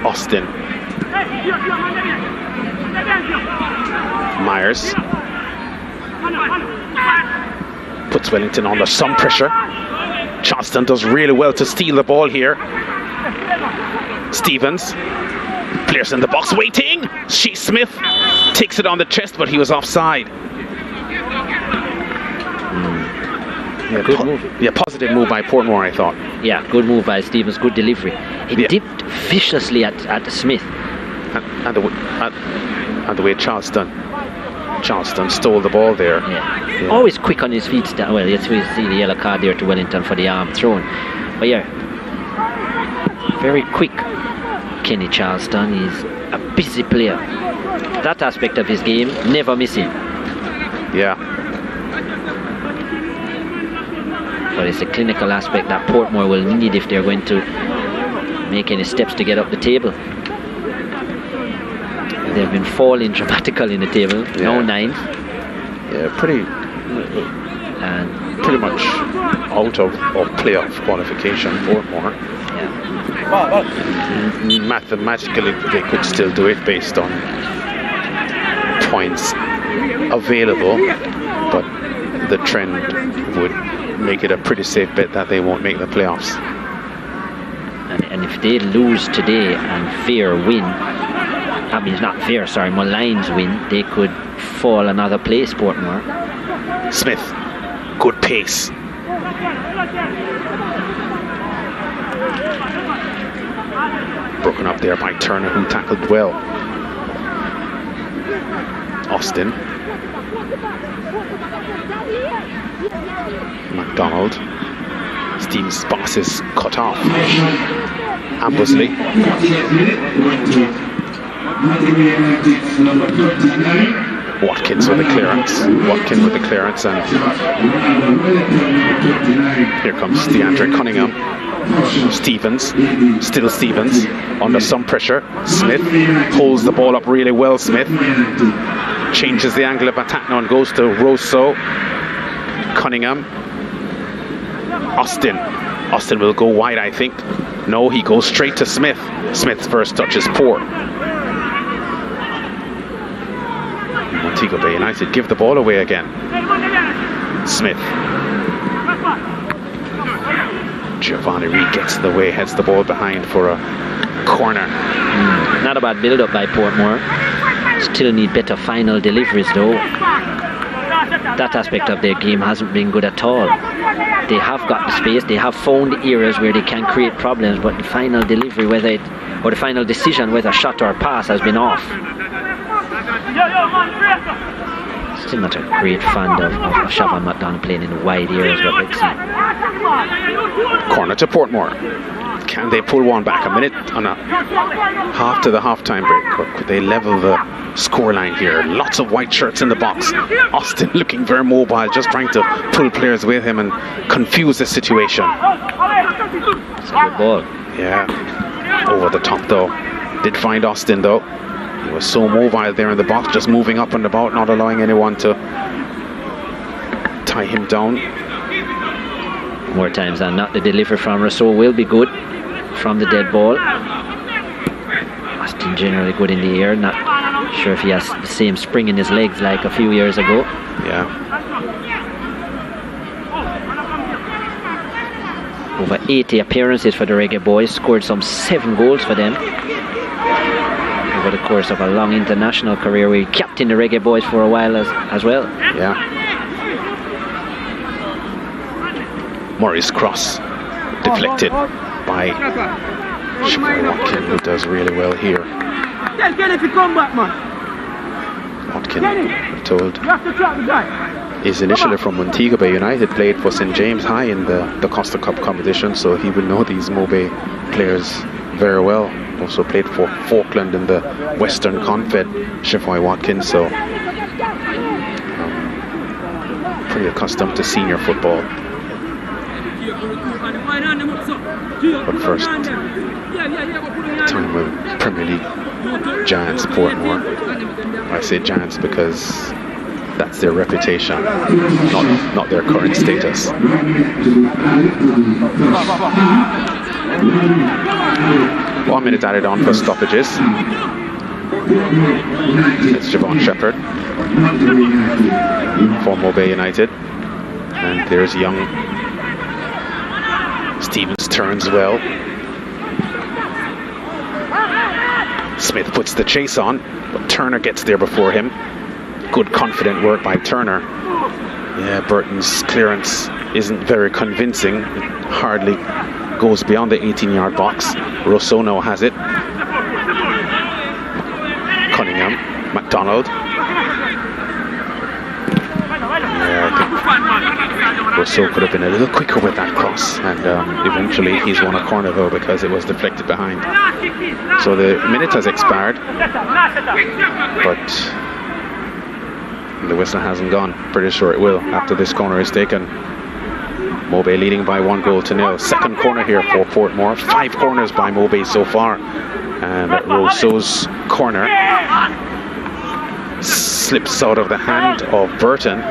Austin. Myers puts Wellington under some pressure. Charleston does really well to steal the ball here. Stevens, players in the box waiting. Smith takes it on the chest, but he was offside. Yeah, good move. Yeah, positive move by Portmore, I thought. Yeah, good move by Stevens, good delivery. He dipped viciously at Smith. And the way Charleston stole the ball there. Yeah. Always quick on his feet. Well, yes, we see the yellow card there to Wellington for the arm thrown. But yeah, very quick. Kenny Charleston is a busy player. That aspect of his game, never missing. Yeah. But it's a clinical aspect that Portmore will need if they're going to make any steps to get up the table. They've been falling dramatically in the table. Yeah. No nines. Yeah, pretty much out of playoff qualification, Portmore. Yeah. Mathematically, they could still do it based on points available, but the trend would make it a pretty safe bet that they won't make the playoffs. And if they lose today and Fear win, I mean not Fear, sorry, Malines win, they could fall another place, Portmore. Smith, good pace. Broken up there by Turner, who tackled well. Austin. McDonald. Steve's box is cut off. Ambersley. Watkins with the clearance. Watkins with the clearance, and here comes DeAndre Cunningham. Stevens, still Stevens, under some pressure. Smith holds the ball up really well. Smith changes the angle of attack now and goes to Rosso. Cunningham. Austin will go wide, I think. No, he goes straight to Smith. Smith's first touch is poor. Montego Bay United give the ball away again. Smith. Giovanni Reed gets in the way, heads the ball behind for a corner. Not a bad build-up by Portmore. Still need better final deliveries though. That aspect of their game hasn't been good at all. They have got the space, they have found the areas where they can create problems, but the final delivery, or the final decision whether shot or pass, has been off. Still not a great fan of Siobhan McDonald playing in the wide areas, but let's see. Corner to Portmore. Can they pull one back? A minute on a half to the half-time break, or could they level the scoreline here? Lots of white shirts in the box. Austin looking very mobile, just trying to pull players with him and confuse the situation. It's a good ball. Yeah, over the top though. Did find Austin though. He was so mobile there in the box, just moving up and about, not allowing anyone to tie him down. More times than not, the delivery from Rousseau will be good from the dead ball. Austin generally good in the air, not sure if he has the same spring in his legs like a few years ago. Yeah. Over 80 appearances for the Reggae Boys, scored some 7 goals for them over the course of a long international career. We captained the Reggae Boys for a while as well. Yeah. Murray's cross deflected by Watkin, who does really well here. Watkin, we're told, is initially from Montego Bay United, played for St. James High in the Costa Cup competition, so he will know these Mobe players very well. Also played for Falkland in the Western Confed, Chefoy Watkins, so pretty accustomed to senior football. But first time with Premier League Giants Portmore. I say Giants because that's their reputation, not their current status. 1 minute added on for stoppages. It's Javon Shepherd for Montego Bay United. And there's young Stevens turns well. Smith puts the chase on, but Turner gets there before him. Good confident work by Turner. Yeah, Burton's clearance isn't very convincing. It hardly goes beyond the 18-yard box. Rousseau now has it. Cunningham, McDonald. Yeah, I think Rousseau could have been a little quicker with that cross, and eventually he's won a corner though because it was deflected behind. So the minute has expired, but the whistle hasn't gone. Pretty sure it will after this corner is taken. Montego Bay leading by 1-0. Second corner here for Portmore. 5 corners by Montego Bay so far. And Rousseau's corner slips out of the hand of Burton.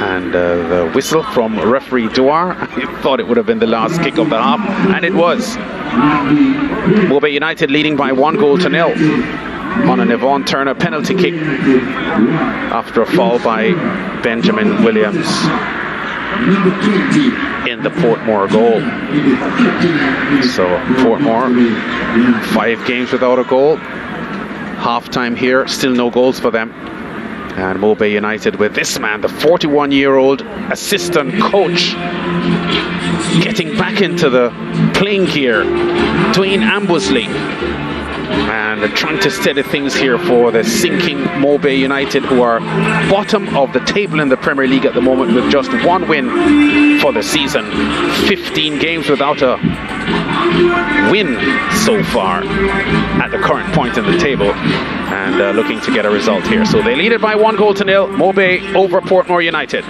And the whistle from referee Duar. I thought it would have been the last kick of the half, and it was. Montego Bay United leading by 1-0 on an Yvonne Turner penalty kick after a foul by Benjamin Williams in the Portmore goal. So Portmore, 5 games without a goal. Half time here, still no goals for them. And Montego Bay United with this man, the 41-year-old assistant coach, getting back into the playing gear, Dwayne Ambusley, and trying to steady things here for the sinking Montego Bay United, who are bottom of the table in the Premier League at the moment with just 1 win for the season. 15 games without a win so far at the current point in the table, and looking to get a result here. So they lead it by 1-0. Montego Bay over Portmore United.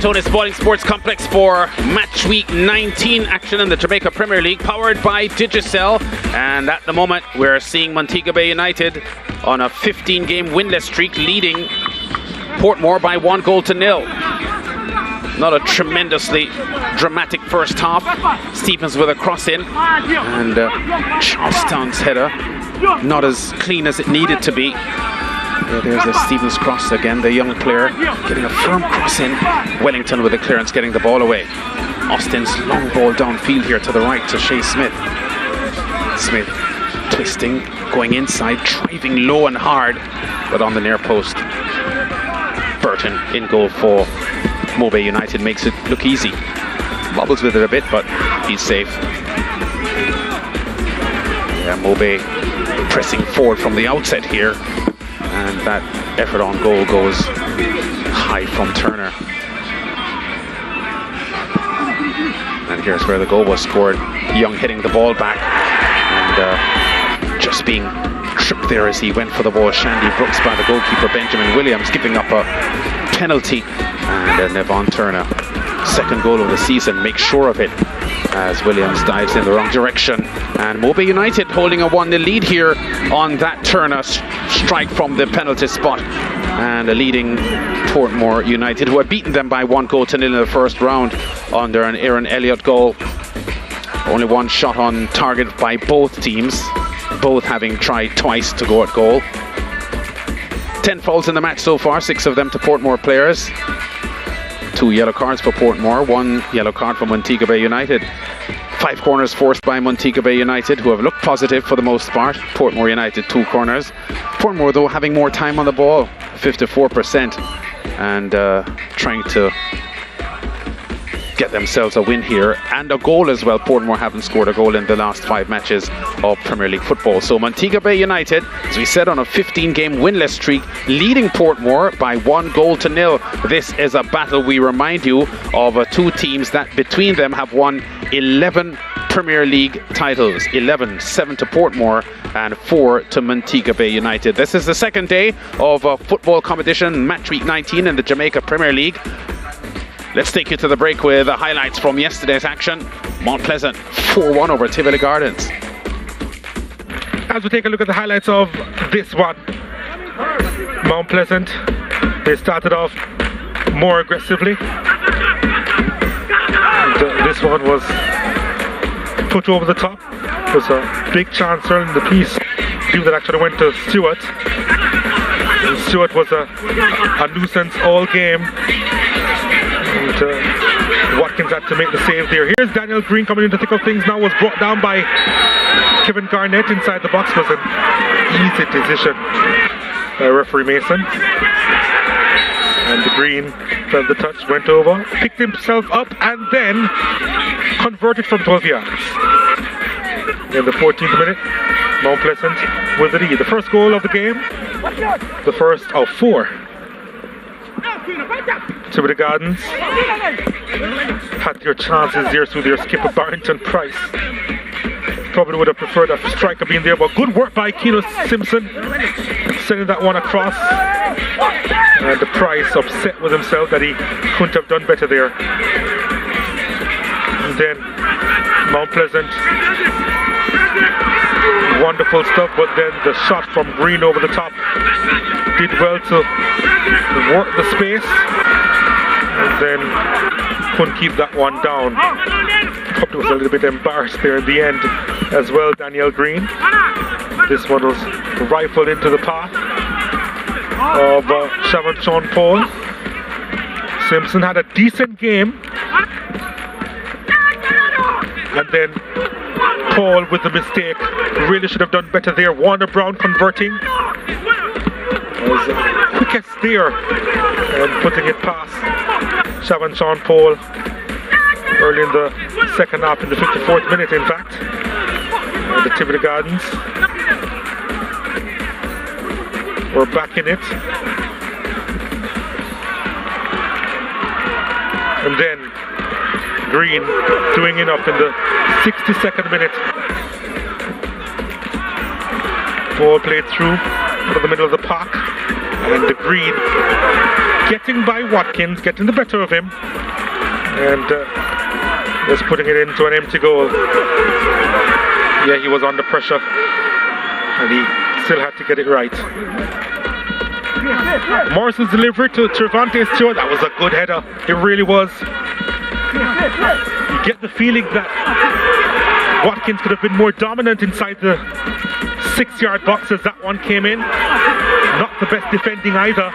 Tony Spalding Sports Complex for match week 19 action in the Jamaica Premier League, powered by Digicel. And at the moment we're seeing Montego Bay United on a 15-game winless streak, leading Portmore by 1-0. Not a tremendously dramatic first half. Stevens with a cross in, and Charlestown's header not as clean as it needed to be. Yeah, there's a Stevens cross again, the young player getting a firm cross in. Wellington with the clearance, getting the ball away. Austin's long ball downfield here to the right to Shea Smith. Smith twisting, going inside, driving low and hard, but on the near post. Burton in goal for Montego Bay United, makes it look easy. Bobbles with it a bit, but he's safe. Yeah, Montego Bay pressing forward from the outset here, and that effort on goal goes high from Turner. And here's where the goal was scored. Young hitting the ball back, and just being tripped there as he went for the ball. Shandy Brooks by the goalkeeper Benjamin Williams, giving up a penalty, and Nevon Turner, second goal of the season, makes sure of it as Williams dives in the wrong direction. And Montego Bay United holding a 1-0 lead here on that Turner strike from the penalty spot, and a leading Portmore United, who had beaten them by 1-0 in the first round under an Aaron Elliott goal. Only one shot on target by both teams, both having tried twice to go at goal. 10 fouls in the match so far, 6 of them to Portmore players. 2 yellow cards for Portmore, 1 yellow card for Montego Bay United. 5 corners forced by Montego Bay United, who have looked positive for the most part. Portmore United 2 corners. Portmore though having more time on the ball, 54%, and trying to get themselves a win here and a goal as well. Portmore haven't scored a goal in the last 5 matches of Premier League football. So Montego Bay United, as we said, on a 15-game winless streak, leading Portmore by 1-0. This is a battle, we remind you, of 2 teams that between them have won 11 Premier League titles. 11, 7 to Portmore and 4 to Montego Bay United. This is the second day of football competition, match week 19 in the Jamaica Premier League. Let's take you to the break with the highlights from yesterday's action. Mount Pleasant 4-1 over Tivoli Gardens. As we take a look at the highlights of this one, Mount Pleasant, they started off more aggressively. And, this one was put over the top. It was a big chance early in the piece. Team that actually went to Stewart. And Stewart was a nuisance all game. And Watkins had to make the save there. Here's Daniel Green coming into the thick of things now. Was brought down by Kevin Garnett inside the box. Was an easy decision by referee Mason. And the Green felt the touch, went over, picked himself up, and then converted from 12 yards. In the 14th minute, Mount Pleasant with the lead. The first goal of the game, the first of 4. Tivoli Gardens had their chances there through their skipper Barrington Price. Probably would have preferred a striker being there, but good work by Keno Simpson, sending that one across. And the Price upset with himself that he couldn't have done better there. And then Mount Pleasant, wonderful stuff, but then the shot from Green over the top did well to work the space, and then couldn't keep that one down. Probably was a little bit embarrassed there in the end as well, Daniel Green. This one was rifled into the path of Shavon Sean Paul. Simpson had a decent game, and then Paul with the mistake. Really should have done better there. Warner Brown converting. Was quickest there and putting it past Shavon Sean Paul early in the second half, in the 54th minute in fact. And the Tivoli Gardens were back in it. And then Green doing enough in the 62nd minute. Ball played through to the middle of the park, and the Green getting by Watkins, getting the better of him, and just putting it into an empty goal. Yeah, he was under pressure, and he still had to get it right. Morrison's delivery to Trevante Stewart, that was a good header. It really was. You get the feeling that Watkins could have been more dominant inside the 6-yard box as that one came in. Not the best defending either.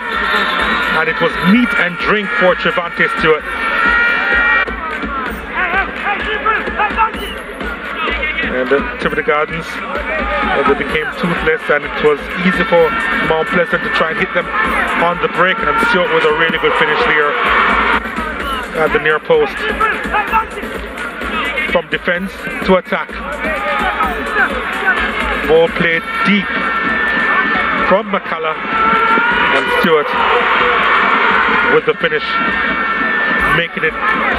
And it was meat and drink for Trevante Stewart. And the Timothy Gardens, they became toothless, and it was easy for Mount Pleasant to try and hit them on the break, and Stewart with a really good finish there at the near post. From defense to attack. Ball played deep from McCullough, and Stewart with the finish, making it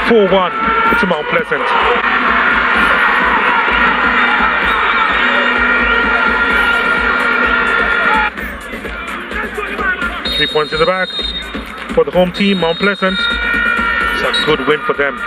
4-1 to Mount Pleasant. 3 points in the bag for the home team, Mount Pleasant. It's a good win for them.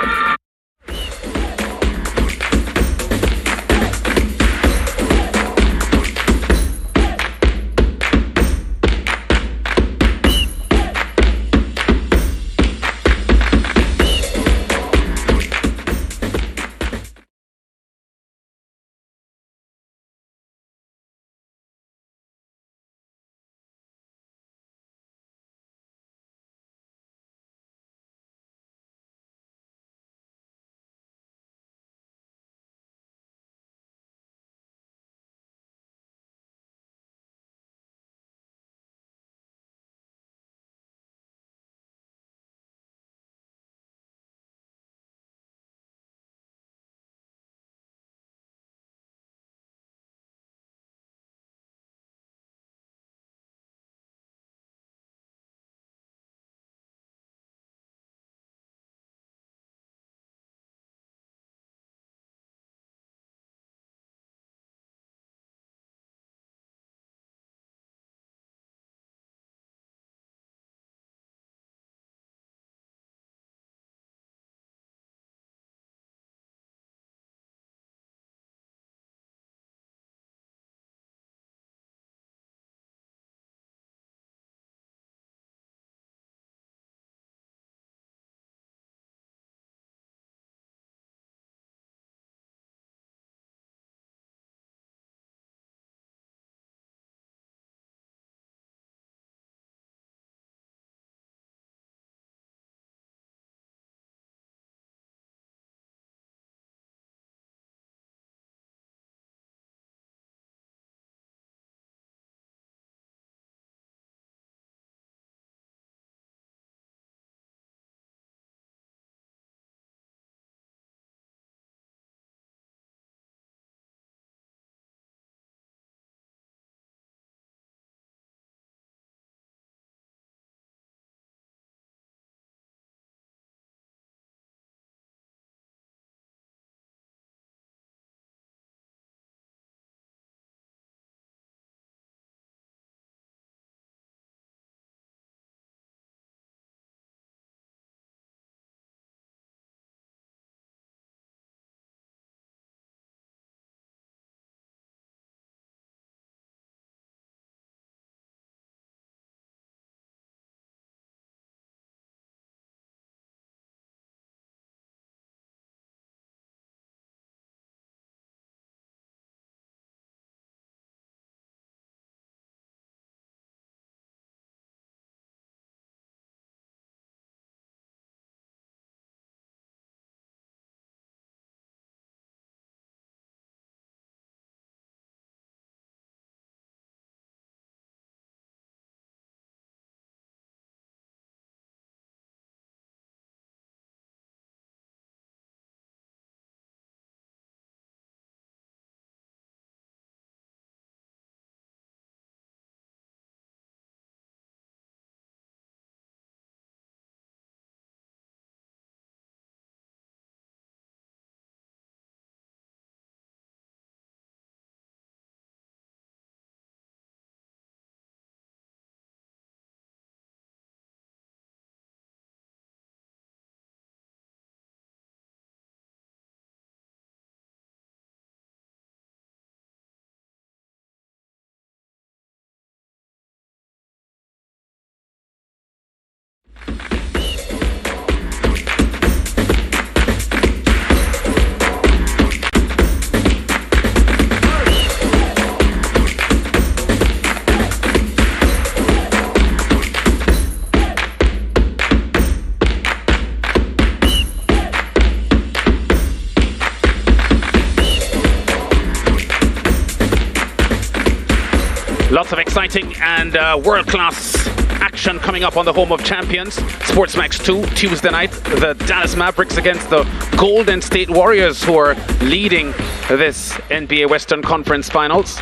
Lots of exciting and world-class action coming up on the home of champions. SportsMax 2, Tuesday night. The Dallas Mavericks against the Golden State Warriors, who are leading this NBA Western Conference Finals.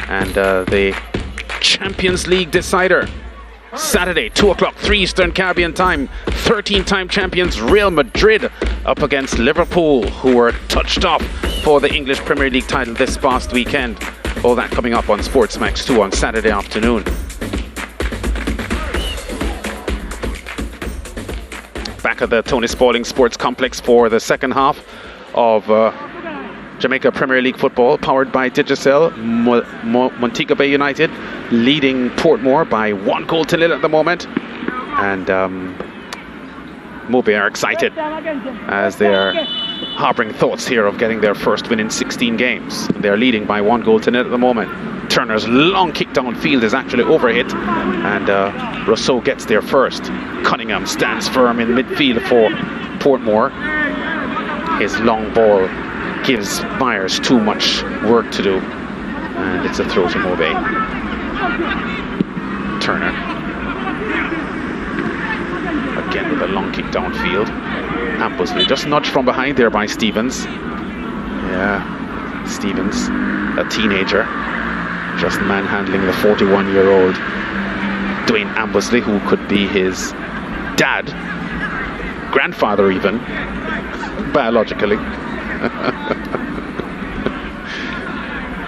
And the Champions League decider, Saturday, 2 o'clock, 3 Eastern Caribbean time. 13-time champions Real Madrid up against Liverpool, who were touched off for the English Premier League title this past weekend. All that coming up on SportsMax 2 on Saturday afternoon. Back at the Tony Spalding Sports Complex for the second half of Jamaica Premier League football, powered by Digicel. Montego Bay United leading Portmore by 1-0 at the moment. And Mobe are excited as they are harboring thoughts here of getting their first win in 16 games. They're leading by 1-0 at the moment. Turner's long kick downfield is actually overhit, and Rousseau gets there first. Cunningham stands firm in midfield for Portmore. His long ball gives Myers too much work to do, and it's a throw to Mobe. Turner again with a long kick downfield. Ambusley just nudged from behind there by Stevens. Yeah, Stevens, a teenager, just manhandling the 41-year-old Dwayne Ambusley, who could be his dad, grandfather even, biologically.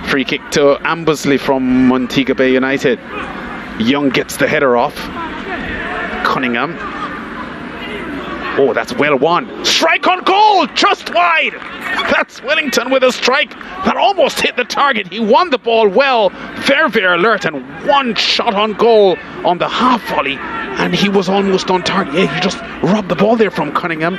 Free kick to Ambusley from Montego Bay United. Young gets the header off. Cunningham. Oh, that's well won. Strike on goal, just wide. That's Wellington with a strike that almost hit the target. He won the ball well, very, very alert, and one shot on goal on the half volley, and he was almost on target. Yeah, he just robbed the ball there from Cunningham,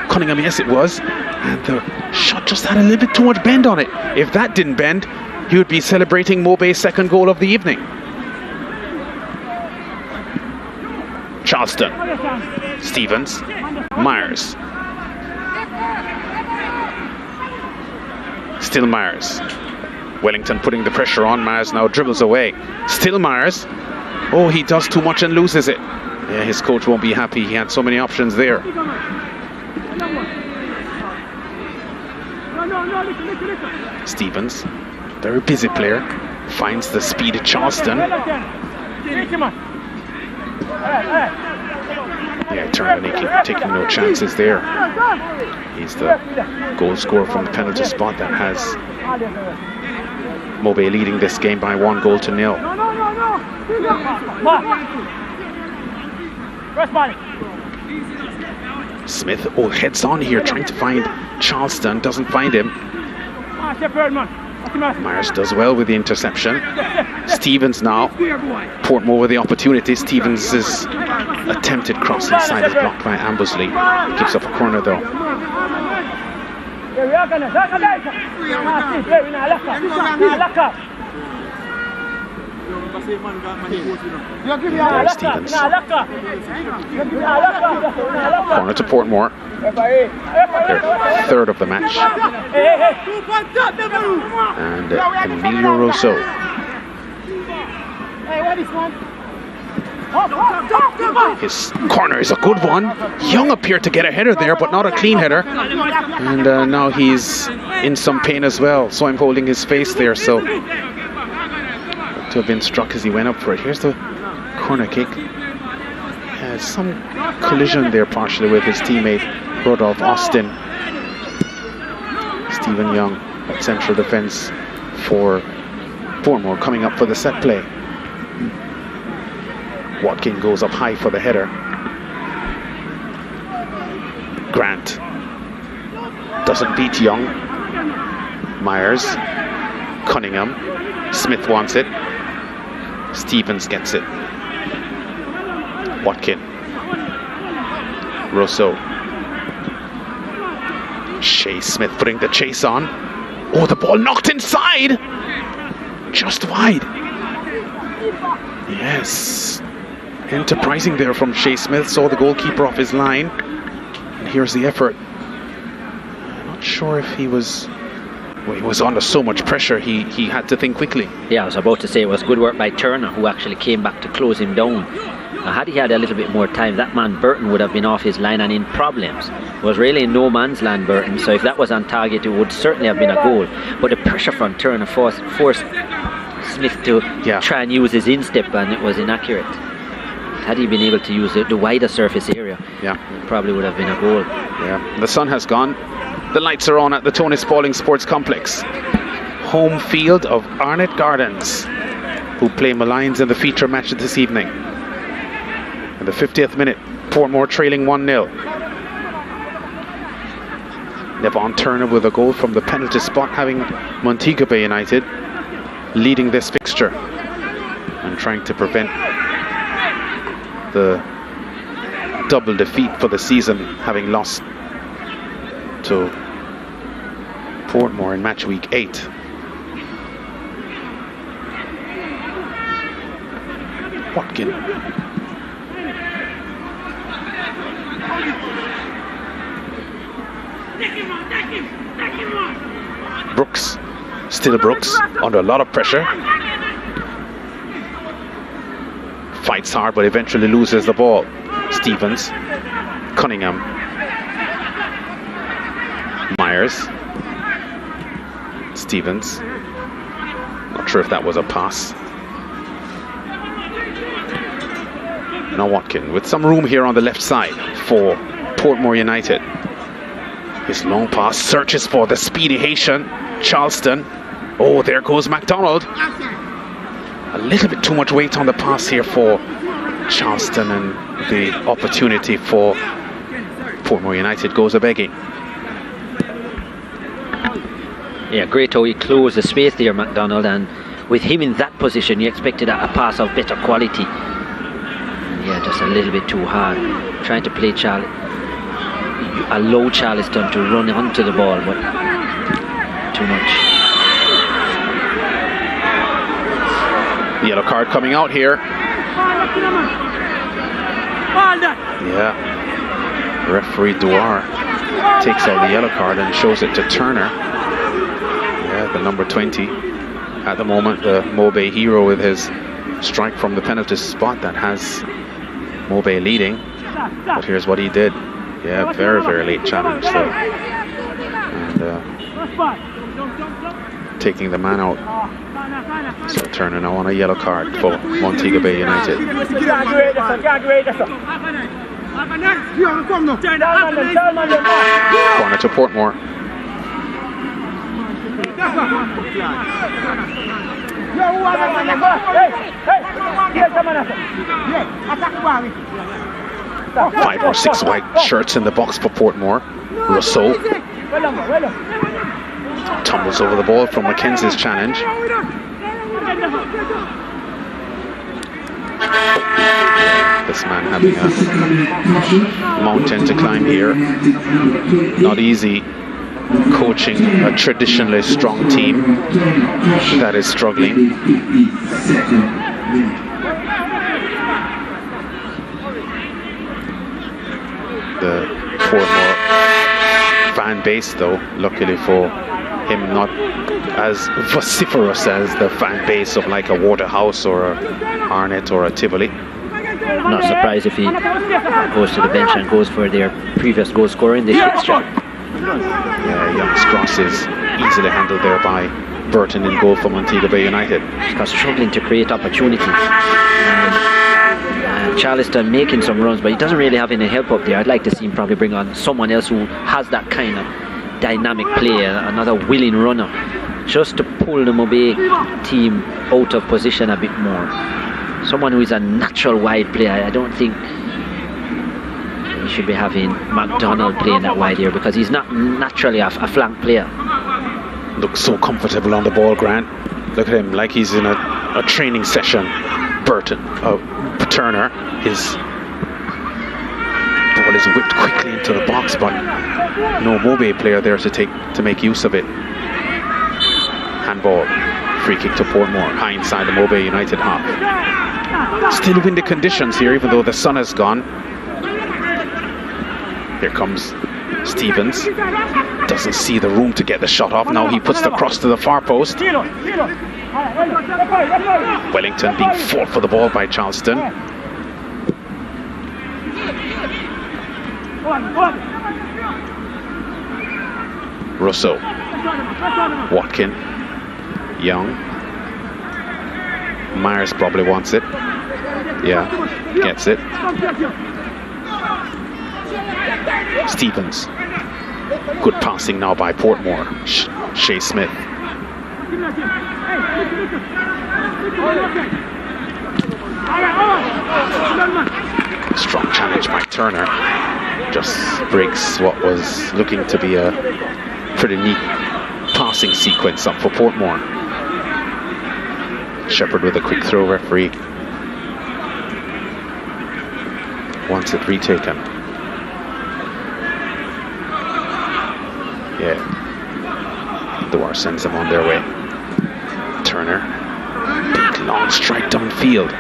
Cunningham, yes it was, and the shot just had a little bit too much bend on it. If that didn't bend, he would be celebrating Mobe's second goal of the evening. Charleston, Stevens, Myers. Still Myers. Wellington putting the pressure on. Myers now dribbles away. Still Myers. Oh, he does too much and loses it. Yeah, his coach won't be happy. He had so many options there. Stevens, very busy player, finds the speed of Charleston. Yeah, Turner taking no chances there. He's the goal scorer from the penalty spot that has Mobe leading this game by 1-0. Smith, oh, heads on here, trying to find Charleston, doesn't find him. Myers does well with the interception. Stevens now. Portmore with the opportunity. Stevens' attempted cross inside is blocked by Ambusley. Gives up a corner though. Stevens. Corner to Portmore. Their third of the match. And Emilio Rousseau. His corner is a good one. Young appeared to get a header there, but not a clean header. And now he's in some pain as well. So I'm holding his face there. So to have been struck as he went up for it. Here's the corner kick. Has some collision there partially with his teammate Rodolph Austin. Stephen Young at central defence for Portmore coming up for the set play. Watkin goes up high for the header. Grant doesn't beat Young. Myers, Cunningham, Smith wants it. Stevens gets it. Watkin, Rousseau, Shea Smith putting the chase on. Oh, the ball knocked inside, just wide. Yes, enterprising there from Shea Smith. Saw the goalkeeper off his line, and here's the effort. I'm not sure if he was he was under so much pressure, he had to think quickly. Yeah, I was about to say it was good work by Turner, who actually came back to close him down. Now, had he had a little bit more time, that man Burton would have been off his line and in problems. It was really in no man's land, Burton, so if that was on target, it would certainly have been a goal. But the pressure from Turner forced Smith to try and use his instep, and it was inaccurate. Had he been able to use the wider surface area, it probably would have been a goal. Yeah, the sun has gone. The lights are on at the Tony Spaulding Sports Complex. Home field of Arnett Gardens, who play Malines in the feature match this evening. In the 50th minute, Portmore trailing 1-0. Devon Turner with a goal from the penalty spot, having Montego Bay United leading this fixture and trying to prevent the double defeat for the season, having lost to Portmore in match week 8. Watkin. Brooks, still Brooks, under a lot of pressure. Fights hard, but eventually loses the ball. Stevens, Cunningham, Myers, Stevens. Not sure if that was a pass. Now Watkin with some room here on the left side for Portmore United. His long pass searches for the speedy Haitian, Charleston. Oh, there goes MacDonald. A little bit too much weight on the pass here for Charleston, and the opportunity for Portmore United goes a-begging. Yeah, great how he closed the space there, MacDonald, and with him in that position, you expected a pass of better quality. Yeah, just a little bit too hard. Trying to play allow Charleston to run onto the ball, but too much. Yellow card coming out here. Yeah. Referee Duar takes out the yellow card and shows it to Turner. Yeah, the number 20. At the moment, the Mobay hero with his strike from the penalty spot that has Mobay leading. But here's what he did. Yeah, very, very late challenge. So, and taking the man out. So Turner now on a yellow card for Montego Bay United. Corner to Portmore. Five or six white shirts in the box for Portmore. Rousseau tumbles over the ball from Mackenzie's challenge. This man having a mountain to climb here. Not easy coaching a traditionally strong team that is struggling. The Portmore fan base, though, luckily for him, not as vociferous as the fan base of like a Waterhouse or a Arnett or a Tivoli. Not surprised if he goes to the bench and goes for their previous goal scorer in this fixture. Yeah, Young Strauss is easily handled there by Burton in goal for Montego Bay United. Because struggling to create opportunities. Charleston making some runs, but he doesn't really have any help up there. I'd like to see him probably bring on someone else who has that kind of dynamic play, another willing runner, just to pull the Mobay team out of position a bit more. Someone who is a natural wide player. I don't think he should be having MacDonald playing that wide here, because he's not naturally a flank player. Looks so comfortable on the ball, Grant. Look at him, like he's in a training session. Burton, Turner, his ball is whipped quickly into the box, but no Mobay player there to make use of it. Handball, free kick to Portmore, high inside the Mobay United half. Still windy conditions here, even though the sun has gone. Here comes Stevens doesn't see the room to get the shot off. Now he puts the cross to the far post. Wellington being fought for the ball by Charleston. Russo, Watkin, Young. Myers probably wants it. Yeah, gets it. Stevens. Good passing now by Portmore. Shea Smith. Strong challenge by Turner. Just breaks what was looking to be a pretty neat passing sequence up for Portmore. Shepherd with a quick throw. Referee wants it retaken. Yeah, Dewar sends them on their way. Turner, big long strike downfield.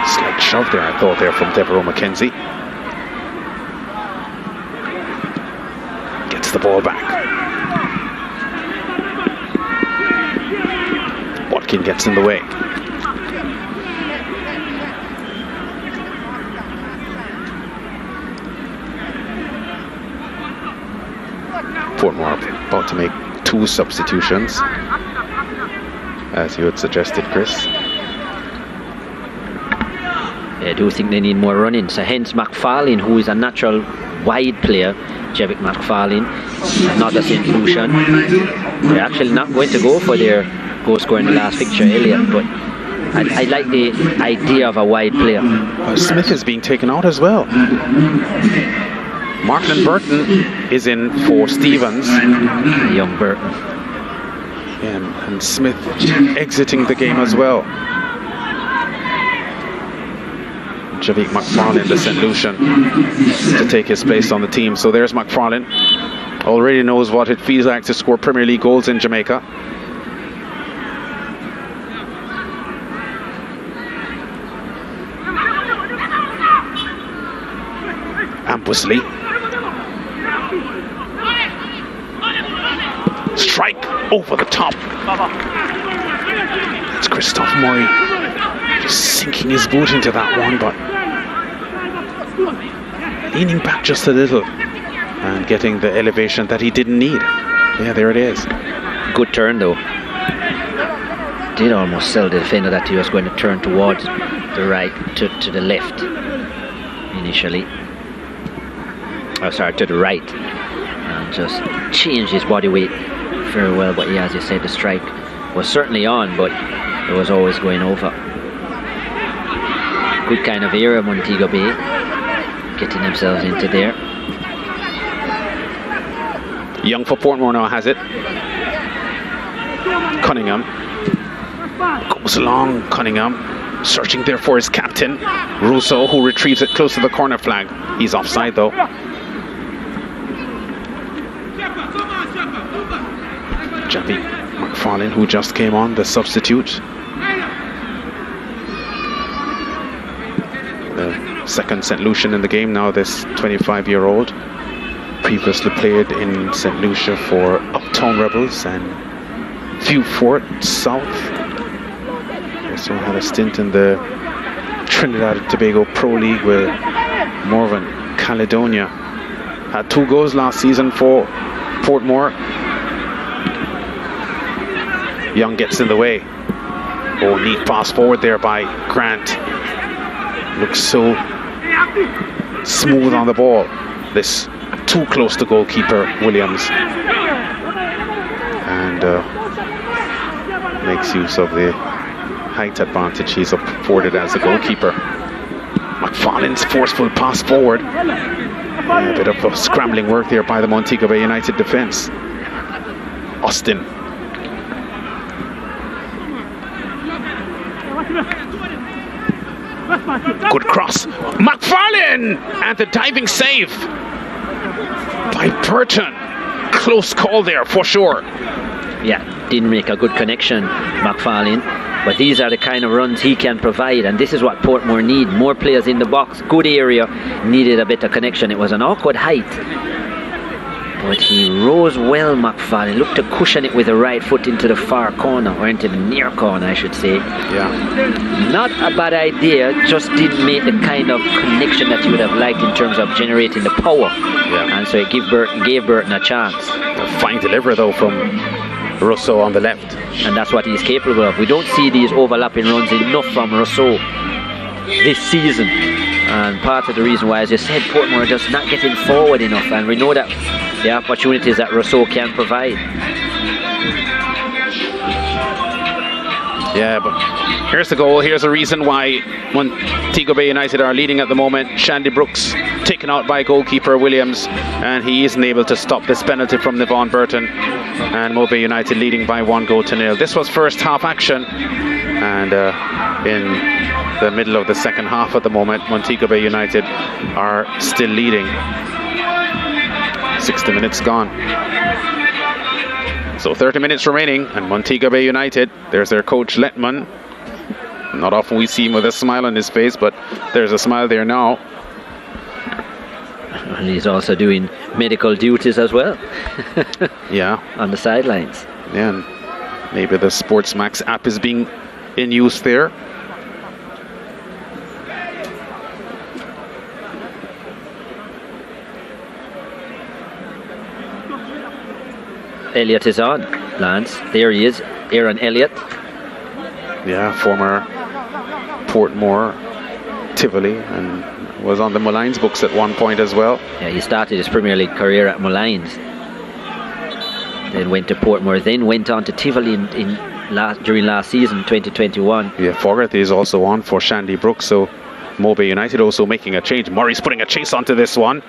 Slight shove there, I thought, there from Devereaux McKenzie. Gets the ball back. Watkin gets in the way. Portmore about to make 2 substitutions, as you had suggested, Chris. I do think they need more running, so hence McFarlane, who is a natural wide player, Jevick McFarlane, another St. Lucian. They're actually not going to go for their goal scorer in the last fixture, Elliott, but I like the idea of a wide player. Smith is being taken out as well. Marklin Burton is in for Stevens. Young Burton. And Smith exiting the game as well. Javick McFarlane, the St. Lucian, to take his place on the team. So there's McFarlane. Already knows what it feels like to score Premier League goals in Jamaica. Ambusley. Strike over the top. It's Christophe Murray just sinking his boot into that one, but leaning back just a little and getting the elevation that he didn't need. Yeah, there it is. Good turn though. Did almost sell the defender that he was going to turn towards the right, to the left initially. Oh, sorry, to the right, and just changed his body weight very well. But yeah, as you said, the strike was certainly on, but it was always going over. Good kind of era, Montego Bay, getting themselves into there. Young for Portmore now has it. Cunningham goes along. Cunningham searching there for his captain, Russo, who retrieves it close to the corner flag. He's offside though. Javi McFarlane, who just came on, the substitute. The second St. Lucian in the game now, this 25-year-old. Previously played in St. Lucia for Uptown Rebels and View Fort South. Also had a stint in the Trinidad and Tobago Pro League with Morven Caledonia. Had 2 goals last season for Portmore. Young gets in the way. Oh, neat pass forward there by Grant. Looks so smooth on the ball. This too close to goalkeeper Williams. And makes use of the height advantage he's afforded as a goalkeeper. McFarlane's forceful pass forward. A bit of scrambling work there by the Montego Bay United defence. Austin. Good cross. McFarlane! And the diving save by Burton. Close call there for sure. Yeah, didn't make a good connection, McFarlane. But these are the kind of runs he can provide, and this is what Portmore need. More players in the box, good area, needed a bit of connection. It was an awkward height, but he rose well, McFarlane. Looked to cushion it with the right foot into the far corner, or into the near corner, I should say. Yeah. Not a bad idea, just didn't make the kind of connection that you would have liked in terms of generating the power. Yeah. And so it gave Burton a chance. A fine delivery though from Rousseau on the left. And that's what he's capable of. We don't see these overlapping runs enough from Rousseau this season. And part of the reason why, as you said, Portmore are just not getting forward enough. And we know that the opportunities that Rousseau can provide. Yeah, but here's the goal. Here's a reason why Montego Bay United are leading at the moment. Shandy Brooks taken out by goalkeeper Williams, and he isn't able to stop this penalty from Nivon Burton. And Montego Bay United leading by 1-0. This was first half action, and in the middle of the second half at the moment, Montego Bay United are still leading. 60 minutes gone. So 30 minutes remaining, and Montego Bay United, there's their coach Letman. Not often we see him with a smile on his face, but there's a smile there now. And he's also doing medical duties as well. Yeah. On the sidelines. Yeah, and maybe the SportsMax app is being in use there. Elliott is on, Lance. There he is, Aaron Elliott. Yeah, former Portmore, Tivoli, and was on the Molynes books at one point as well. Yeah, he started his Premier League career at Molynes. Then went to Portmore, then went on to Tivoli during last season, 2021. Yeah, Fogarty is also on for Shandy Brooks, so Montego Bay United also making a change. Murray's putting a chase onto this one.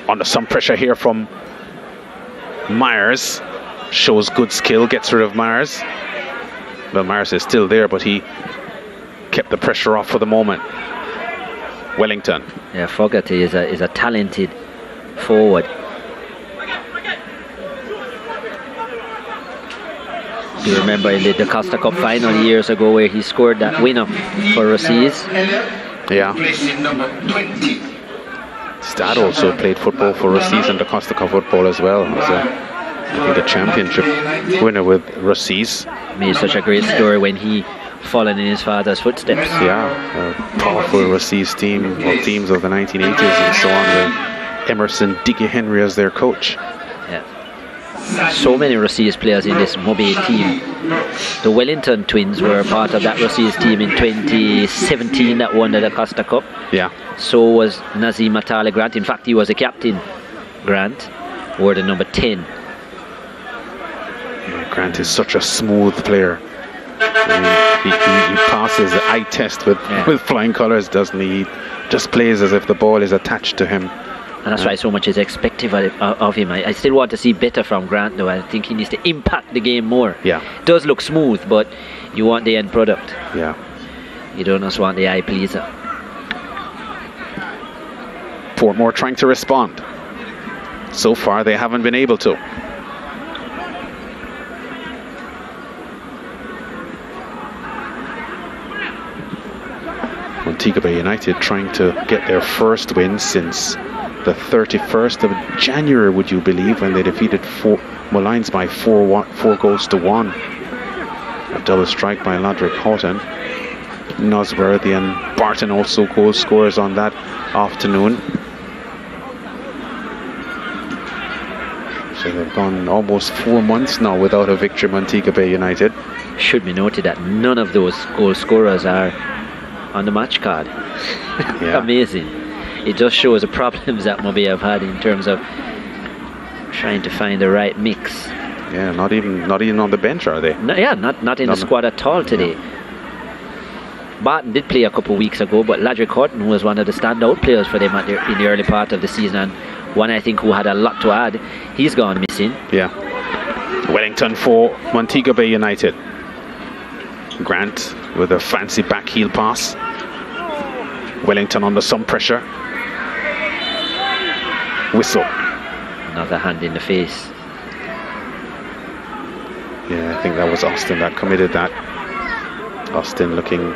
Under some pressure here from Myers. Shows good skill, gets rid of Myers. Well, Myers is still there, but he kept the pressure off for the moment. Wellington. Yeah, Fogarty is a talented forward. You remember in the Costa Cup final years ago where he scored that winner for Rossies? Yeah. His dad also played football for Rossies and the Costa Cup football as well. I think a championship winner with Rossies. Made such a great story when he followed in his father's footsteps. Yeah, a powerful Rossies team, or teams of the 1980s and so on, with Emerson Diggy Henry as their coach. Yeah. So many Rossies players in this Mobe team. The Wellington twins were part of that Rossies team in 2017 that won the Costa Cup. Yeah. So was Nazim Atale Grant. In fact, he was a captain. Grant wore the number 10. Yeah, Grant is such a smooth player. I mean, he passes the eye test with flying colours, doesn't he? He just plays as if the ball is attached to him. And that's why so much is expected of him. I still want to see better from Grant, though. I think he needs to impact the game more. Yeah. Does look smooth, but you want the end product. Yeah. You don't just want the eye pleaser. Portmore trying to respond. So far, they haven't been able to. Montego Bay United trying to get their first win since the 31st of January, would you believe, when they defeated Molynes by 4-1. A double strike by Lodrick Houghton. Nosworthy and Barton also goal scorers on that afternoon. So they've gone almost 4 months now without a victory, Montego Bay United. Should be noted that none of those goal scorers are on the match card. Yeah. Amazing. It just shows the problems that Mobe have had in terms of trying to find the right mix. Yeah, not even on the bench, are they? No, yeah, not in the squad at all today. Yeah. Barton did play a couple of weeks ago, but Lodrick Houghton, who was one of the standout players for them in the early part of the season, and one I think who had a lot to add, he's gone missing. Yeah. Wellington for Montego Bay United. Grant with a fancy back heel pass. Wellington under some pressure. Whistle. Another hand in the face. Yeah, I think that was Austin that committed that. Austin looking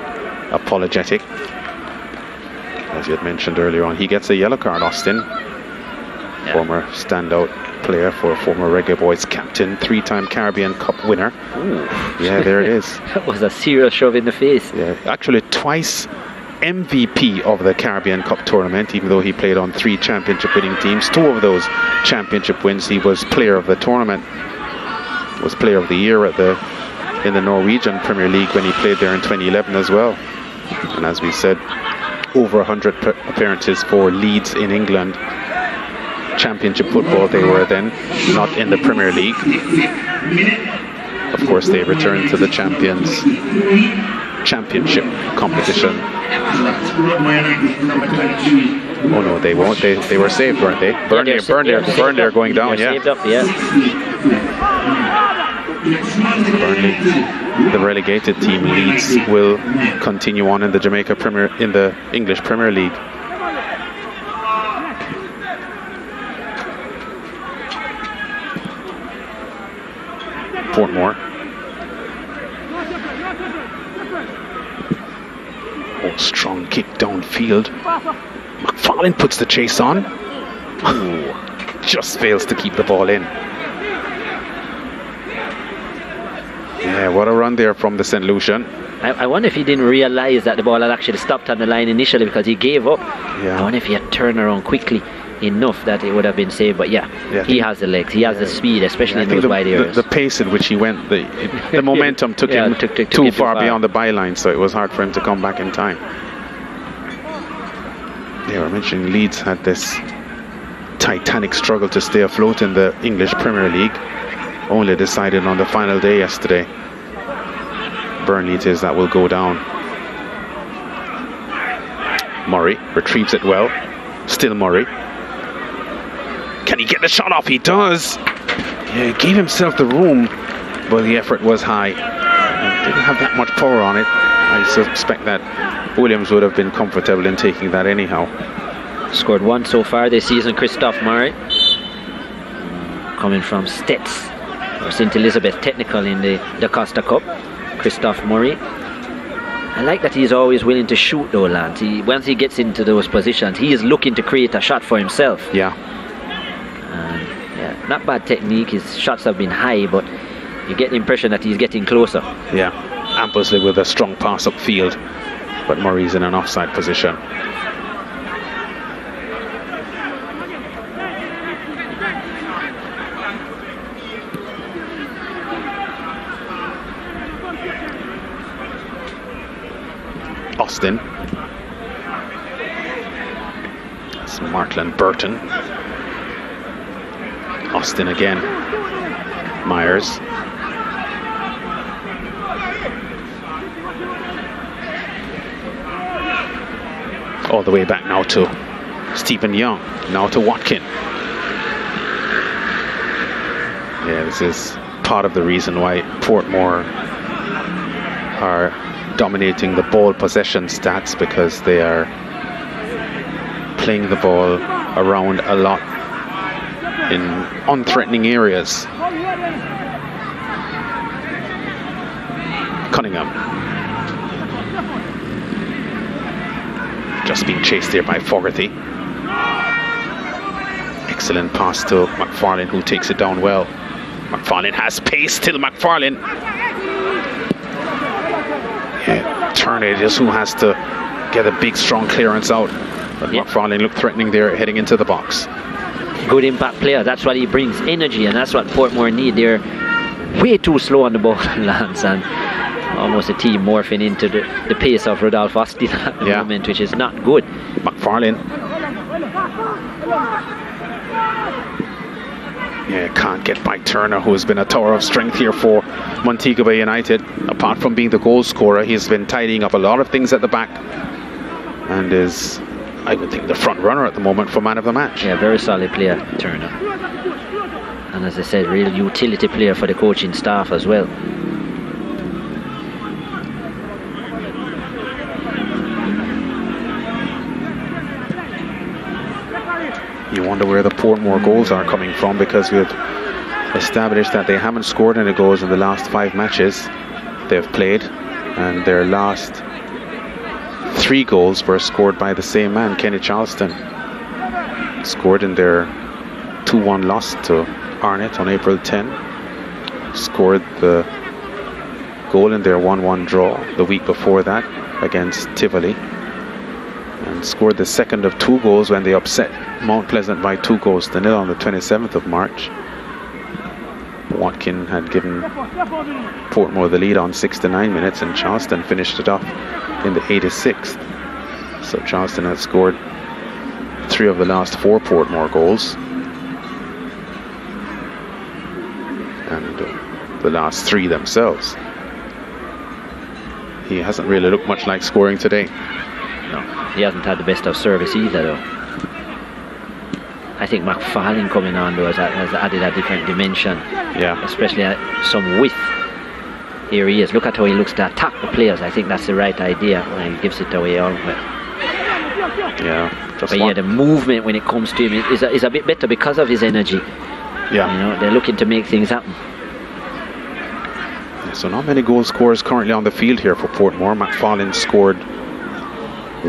apologetic. As you had mentioned earlier on, he gets a yellow card, Austin. Yeah. Former standout player for former Reggae Boys captain, 3-time Caribbean Cup winner. Ooh. Yeah, there it is. That was a serious shove in the face. Yeah, actually twice MVP of the Caribbean Cup tournament, even though he played on 3 championship winning teams. 2 of those championship wins, he was player of the tournament. Was player of the year in the Norwegian Premier League when he played there in 2011 as well. And as we said, over 100 appearances for Leeds in England. Championship football they were then, not in the Premier League. Of course, they returned to the championship competition. Oh no, they won't. They were saved, weren't they? Burnley are going down. Yeah. Saved up, yeah. Burnley, the relegated team, Leeds, will continue on in the English Premier League. Portmore. Oh, strong kick downfield. McFarlane puts the chase on. Ooh, just fails to keep the ball in. Yeah, what a run there from the St. Lucian. I wonder if he didn't realize that the ball had actually stopped on the line initially because he gave up. Yeah. I wonder if he had turned around quickly enough that it would have been saved. But yeah, he has the legs, he has the speed, especially in those wide areas. The pace in which he went, the momentum took him too far beyond the byline, so it was hard for him to come back in time. They were mentioning Leeds had this titanic struggle to stay afloat in the English Premier League. Only decided on the final day yesterday. Burnley it is that will go down. Murray retrieves it well. Still Murray. Can he get the shot off? He does. Yeah, he gave himself the room, but the effort was high. Didn't have that much power on it. I suspect that Williams would have been comfortable in taking that anyhow. Scored 1 so far this season, Christophe Murray. Coming from Stets, or St. Elizabeth Technical in the Costa Cup. Christophe Murray. I like that he's always willing to shoot though, Lance. Once he gets into those positions, he is looking to create a shot for himself. Yeah. Yeah, not bad technique. His shots have been high, but you get the impression that he's getting closer. Yeah, Ampersley with a strong pass upfield, but Murray's in an offside position. Austin. It's Martland Burton. Austin again. Myers. All the way back now to Stephen Young. Now to Watkin. Yeah, this is part of the reason why Portmore are dominating the ball possession stats, because they are playing the ball around a lot in unthreatening areas. Cunningham. Just being chased there by Fogarty. Excellent pass to McFarlane, who takes it down well. McFarlane has pace, still McFarlane. Yeah, Tornadius, who has to get a big strong clearance out, but McFarlane looked threatening there heading into the box. Good impact player, that's what he brings, energy, and that's what Portmore need. They're way too slow on the ball, Lance, and almost a team morphing into the pace of Rodolphe Austin at the moment, which is not good. McFarlane. Yeah, can't get by Turner, who has been a tower of strength here for Montego Bay United. Apart from being the goal scorer, he's been tidying up a lot of things at the back and is, I would think, the front runner at the moment for man of the match. Yeah, very solid player, Turner. And as I said, real utility player for the coaching staff as well. You wonder where the Portmore goals are coming from, because we've established that they haven't scored any goals in the last 5 matches they've played. And their last 3 goals were scored by the same man, Kenny Charleston. Scored in their 2-1 loss to Arnett on April 10. Scored the goal in their 1-1 draw the week before that against Tivoli. And scored the second of 2 goals when they upset Mount Pleasant by 2-0 on the 27th of March. Watkin had given Portmore the lead on 6 to 9 minutes, and Charleston finished it off in the 86th. So Charleston had scored 3 of the last 4 Portmore goals, and the last 3 themselves. He hasn't really looked much like scoring today. No, he hasn't had the best of service either, though. I think McFarlane coming on, though, has added a different dimension. Yeah. Especially some width. Here he is. Look at how he looks to attack the players. I think that's the right idea when he gives it away all. Yeah. But yeah, the movement when it comes to him is a bit better because of his energy. Yeah. You know, they're looking to make things happen. So not many goal scorers currently on the field here for Portmore. McFarlane scored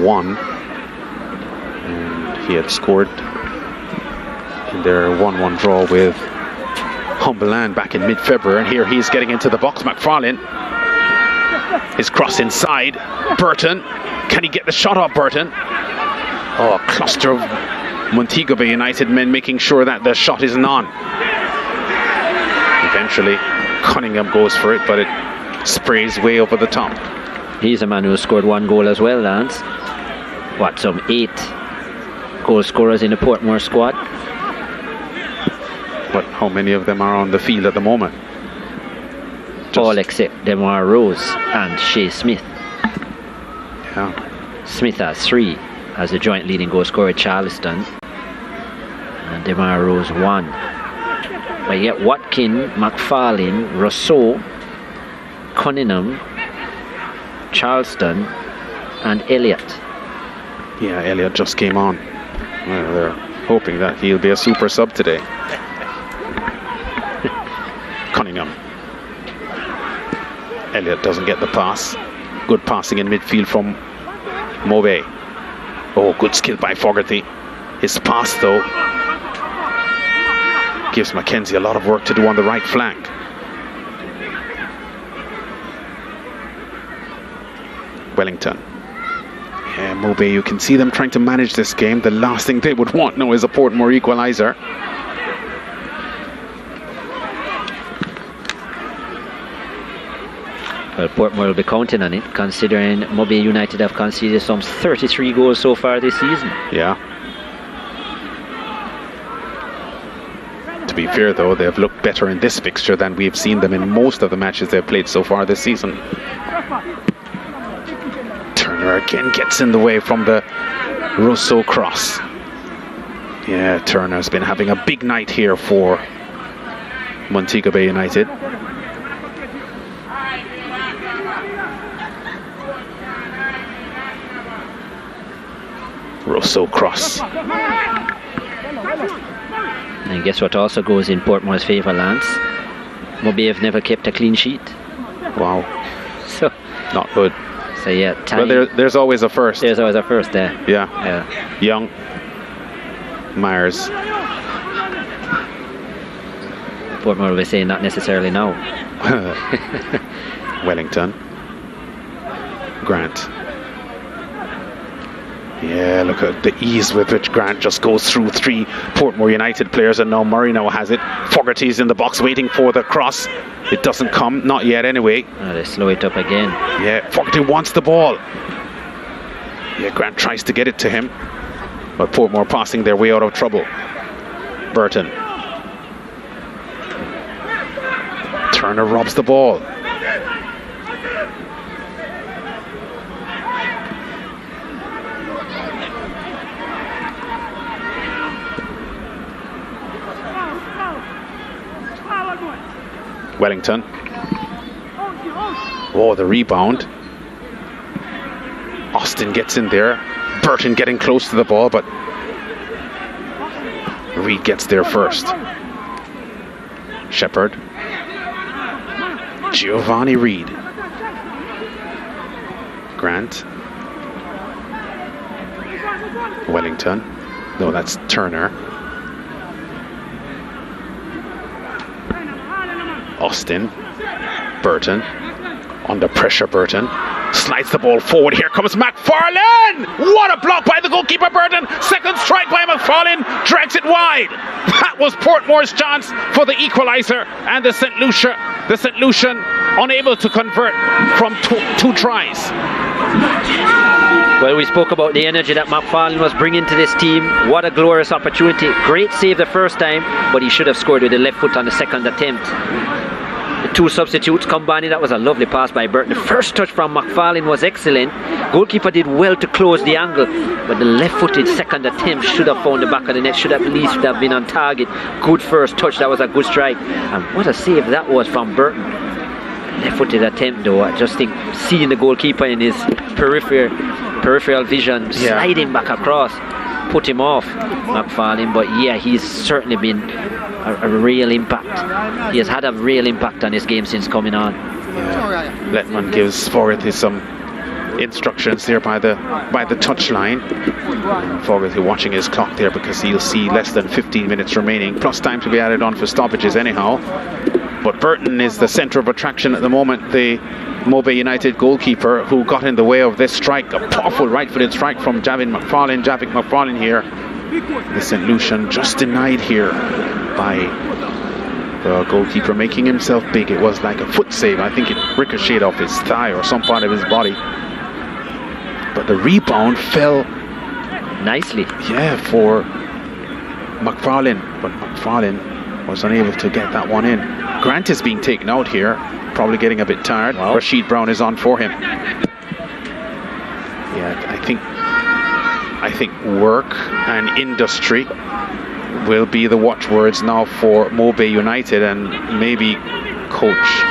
1, and he had scored in their 1-1 draw with Humberland back in mid-February. And here he's getting into the box. McFarlane, his cross inside. Burton, can he get the shot off Burton? Oh, a cluster of Montego Bay United men making sure that the shot isn't on. Eventually Cunningham goes for it, but it sprays way over the top. He's a man who scored 1 goal as well, Lance. What, some 8 goal scorers in the Portmore squad? But how many of them are on the field at the moment? All except Demar Rose and Shea Smith. Yeah. Smith has 3 as the joint leading goal scorer at Charleston, and Demar Rose 1. But yet Watkin, McFarlane, Rousseau, Cunningham, Charleston, and Elliott. Yeah, Elliott just came on. Well, they're hoping that he'll be a super sub today. Cunningham. Elliott doesn't get the pass. Good passing in midfield from Mobe. Oh, good skill by Fogarty. His pass, though, gives Mackenzie a lot of work to do on the right flank. Wellington. Yeah, Mobe, you can see them trying to manage this game. The last thing they would want now is a Portmore equaliser. Well, Portmore will be counting on it, considering Montego Bay United have conceded some 33 goals so far this season. Yeah. To be fair, though, they've looked better in this fixture than we've seen them in most of the matches they've played so far this season. Turner again gets in the way from the Rousseau cross. Yeah, Turner's been having a big night here for Montego Bay United. Rousseau cross. And guess what also goes in Portmore's favour, Lance? Mobe have never kept a clean sheet. Wow. So not good. So yeah, well, there's always a first. There's always a first there. Yeah. Yeah. Young. Myers. Portmore will be saying not necessarily now. Wellington. Grant. Yeah, look at the ease with which Grant just goes through 3 Portmore United players, and now Murray now has it. Fogarty's in the box waiting for the cross. It doesn't come, not yet anyway. Oh, they slow it up again. Yeah, Fogarty wants the ball. Yeah, Grant tries to get it to him, but Portmore passing their way out of trouble. Burton. Turner robs the ball. Wellington. Oh, the rebound. Austin gets in there. Burton getting close to the ball, but Reed gets there first. Shepherd. Giovanni Reed. Grant. Wellington. No, that's Turner. Austin. Burton. Under pressure, Burton. Slides the ball forward. Here comes McFarlane! What a block by the goalkeeper, Burton. Second strike by McFarlane. Drags it wide. That was Portmore's chance for the equaliser. And the St. Lucian unable to convert from two tries. Well, we spoke about the energy that McFarlane was bringing to this team. What a glorious opportunity. Great save the first time, but he should have scored with the left foot on the second attempt. The two substitutes combining, that was a lovely pass by Burton. The first touch from McFarlane was excellent. Goalkeeper did well to close the angle, but the left-footed second attempt should have found the back of the net, should have at least have been on target. Good first touch, that was a good strike. And what a save that was from Burton. Left-footed attempt though, I just think seeing the goalkeeper in his peripheral vision, sliding back across, put him off, McFarlane. But yeah, he's certainly been a real impact. He has had a real impact on his game since coming on. Letman gives Fogarty some instructions there by the touchline. Fogarty watching his clock there because he'll see less than 15 minutes remaining, plus time to be added on for stoppages anyhow. But Burton is the centre of attraction at the moment, the Montego Bay United goalkeeper, who got in the way of this strike, a powerful right-footed strike from Javik McFarlane here. The St. Lucian just denied here by the goalkeeper making himself big. It was like a foot save. I think it ricocheted off his thigh or some part of his body. But the rebound fell nicely. Yeah, for McFarlane. But McFarlane was unable to get that one in. Grant is being taken out here, probably getting a bit tired. Wow. Rashid Brown is on for him. Yeah, I think work and industry will be the watchwords now for Montego Bay United, and maybe Coach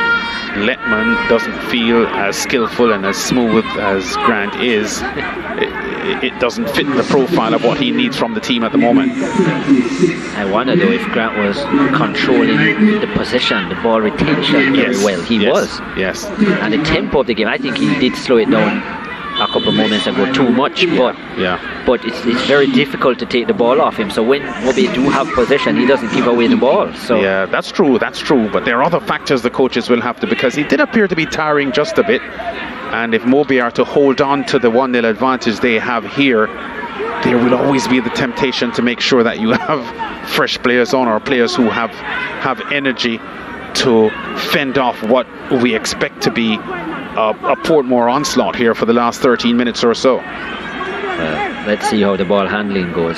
Letman doesn't feel as skillful and as smooth as Grant is. It doesn't fit the profile of what he needs from the team at the moment. I wonder though if Grant was controlling the possession, the ball retention very well. He was. Yes. And the tempo of the game, I think he did slow it down a couple of moments ago too much, but it's very difficult to take the ball off him. So when Mobe do have possession, he doesn't give away the ball. So yeah, that's true, but there are other factors the coaches will have to, because he did appear to be tiring just a bit, and if Mobe are to hold on to the 1-0 advantage they have here, there will always be the temptation to make sure that you have fresh players on, or players who have energy to fend off what we expect to be a Portmore onslaught here for the last 13 minutes or so. Let's see how the ball handling goes.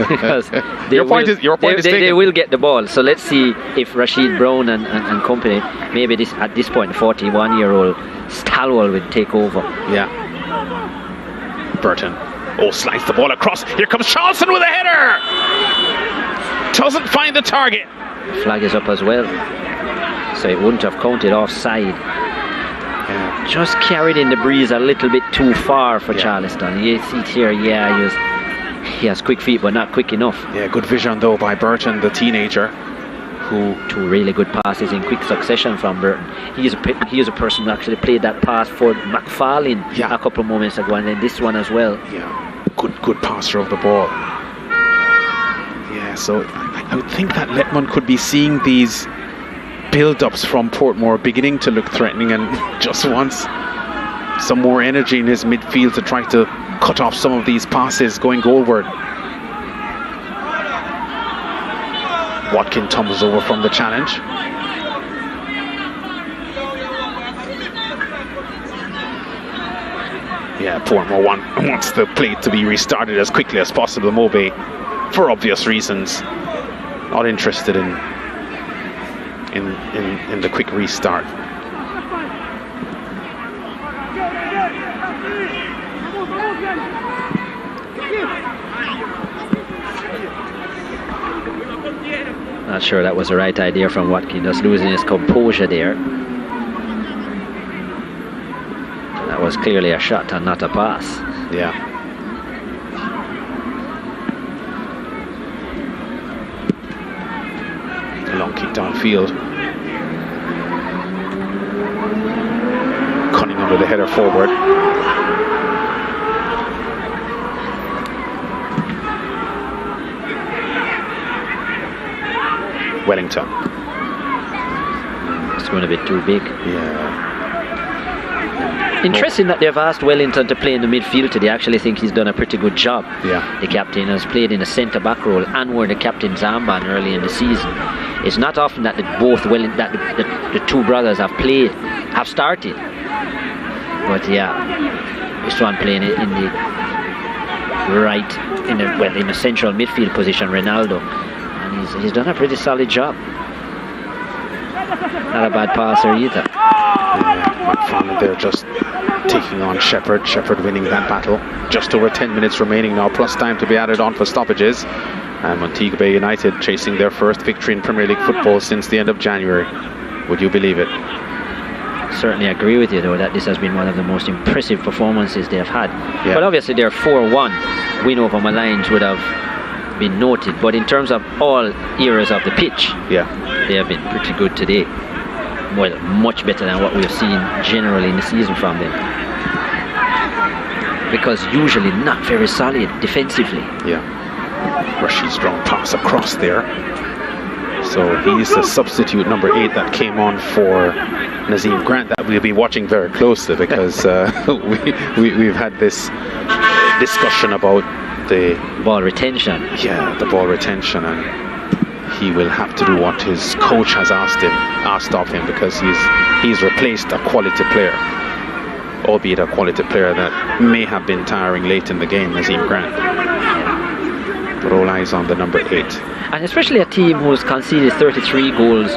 Because your point is taken. They will get the ball. So let's see if Rashid Brown and company, maybe at this point, the 41-year-old Stalwell will take over. Yeah. Burton. Slides the ball across. Here comes Charleston with a header. Doesn't find the target. Flag is up as well. So it wouldn't have counted offside. Yeah. Just carried in the breeze a little bit too far for Charleston. You see it here, he has quick feet, but not quick enough. Yeah, good vision though by Burton, the teenager, who two really good passes in quick succession from Burton. He is a person who actually played that pass for McFarlane a couple of moments ago, and then this one as well. Yeah, good passer of the ball. Yeah, so I would think that Letman could be seeing these build-ups from Portmore beginning to look threatening, and just wants some more energy in his midfield to try to cut off some of these passes going goalward. Watkin tumbles over from the challenge. Yeah, Portmore wants the play to be restarted as quickly as possible. Mobe, for obvious reasons, not interested in the quick restart. Not sure that was the right idea from Watkin, just losing his composure there. That was clearly a shot and not a pass. Yeah. A long kick downfield. Cunning under the header forward. Wellington. It's going a bit too big. Yeah. Interesting that they've asked Wellington to play in the midfield today. I actually think he's done a pretty good job. Yeah. The captain has played in a centre-back role and wore the captain's armband early in the season. It's not often that the two brothers have started. But yeah, this one playing in the right, in the central midfield position, Ronaldo, and he's done a pretty solid job. Not a bad passer either. Yeah, McFarland there just taking on Shepherd. Shepherd winning that battle. Just over 10 minutes remaining now, plus time to be added on for stoppages. And Montego Bay United chasing their first victory in Premier League football since the end of January. Would you believe it? Certainly agree with you, though, that this has been one of the most impressive performances they have had. Yeah. But obviously their 4-1 win over Malines would have been noted. But in terms of all areas of the pitch, they have been pretty good today. Well, much better than what we have seen generally in the season from them. Because usually not very solid defensively. Yeah. Rashid strong pass across there. So he's the substitute number 8 that came on for Nazim Grant, that we'll be watching very closely, because we've had this discussion about the ball retention. Yeah, the ball retention, and he will have to do what his coach has asked of him, because he's replaced a quality player, albeit a quality player that may have been tiring late in the game, Nazim Grant. But all eyes on the number 8. And especially a team who's conceded 33 goals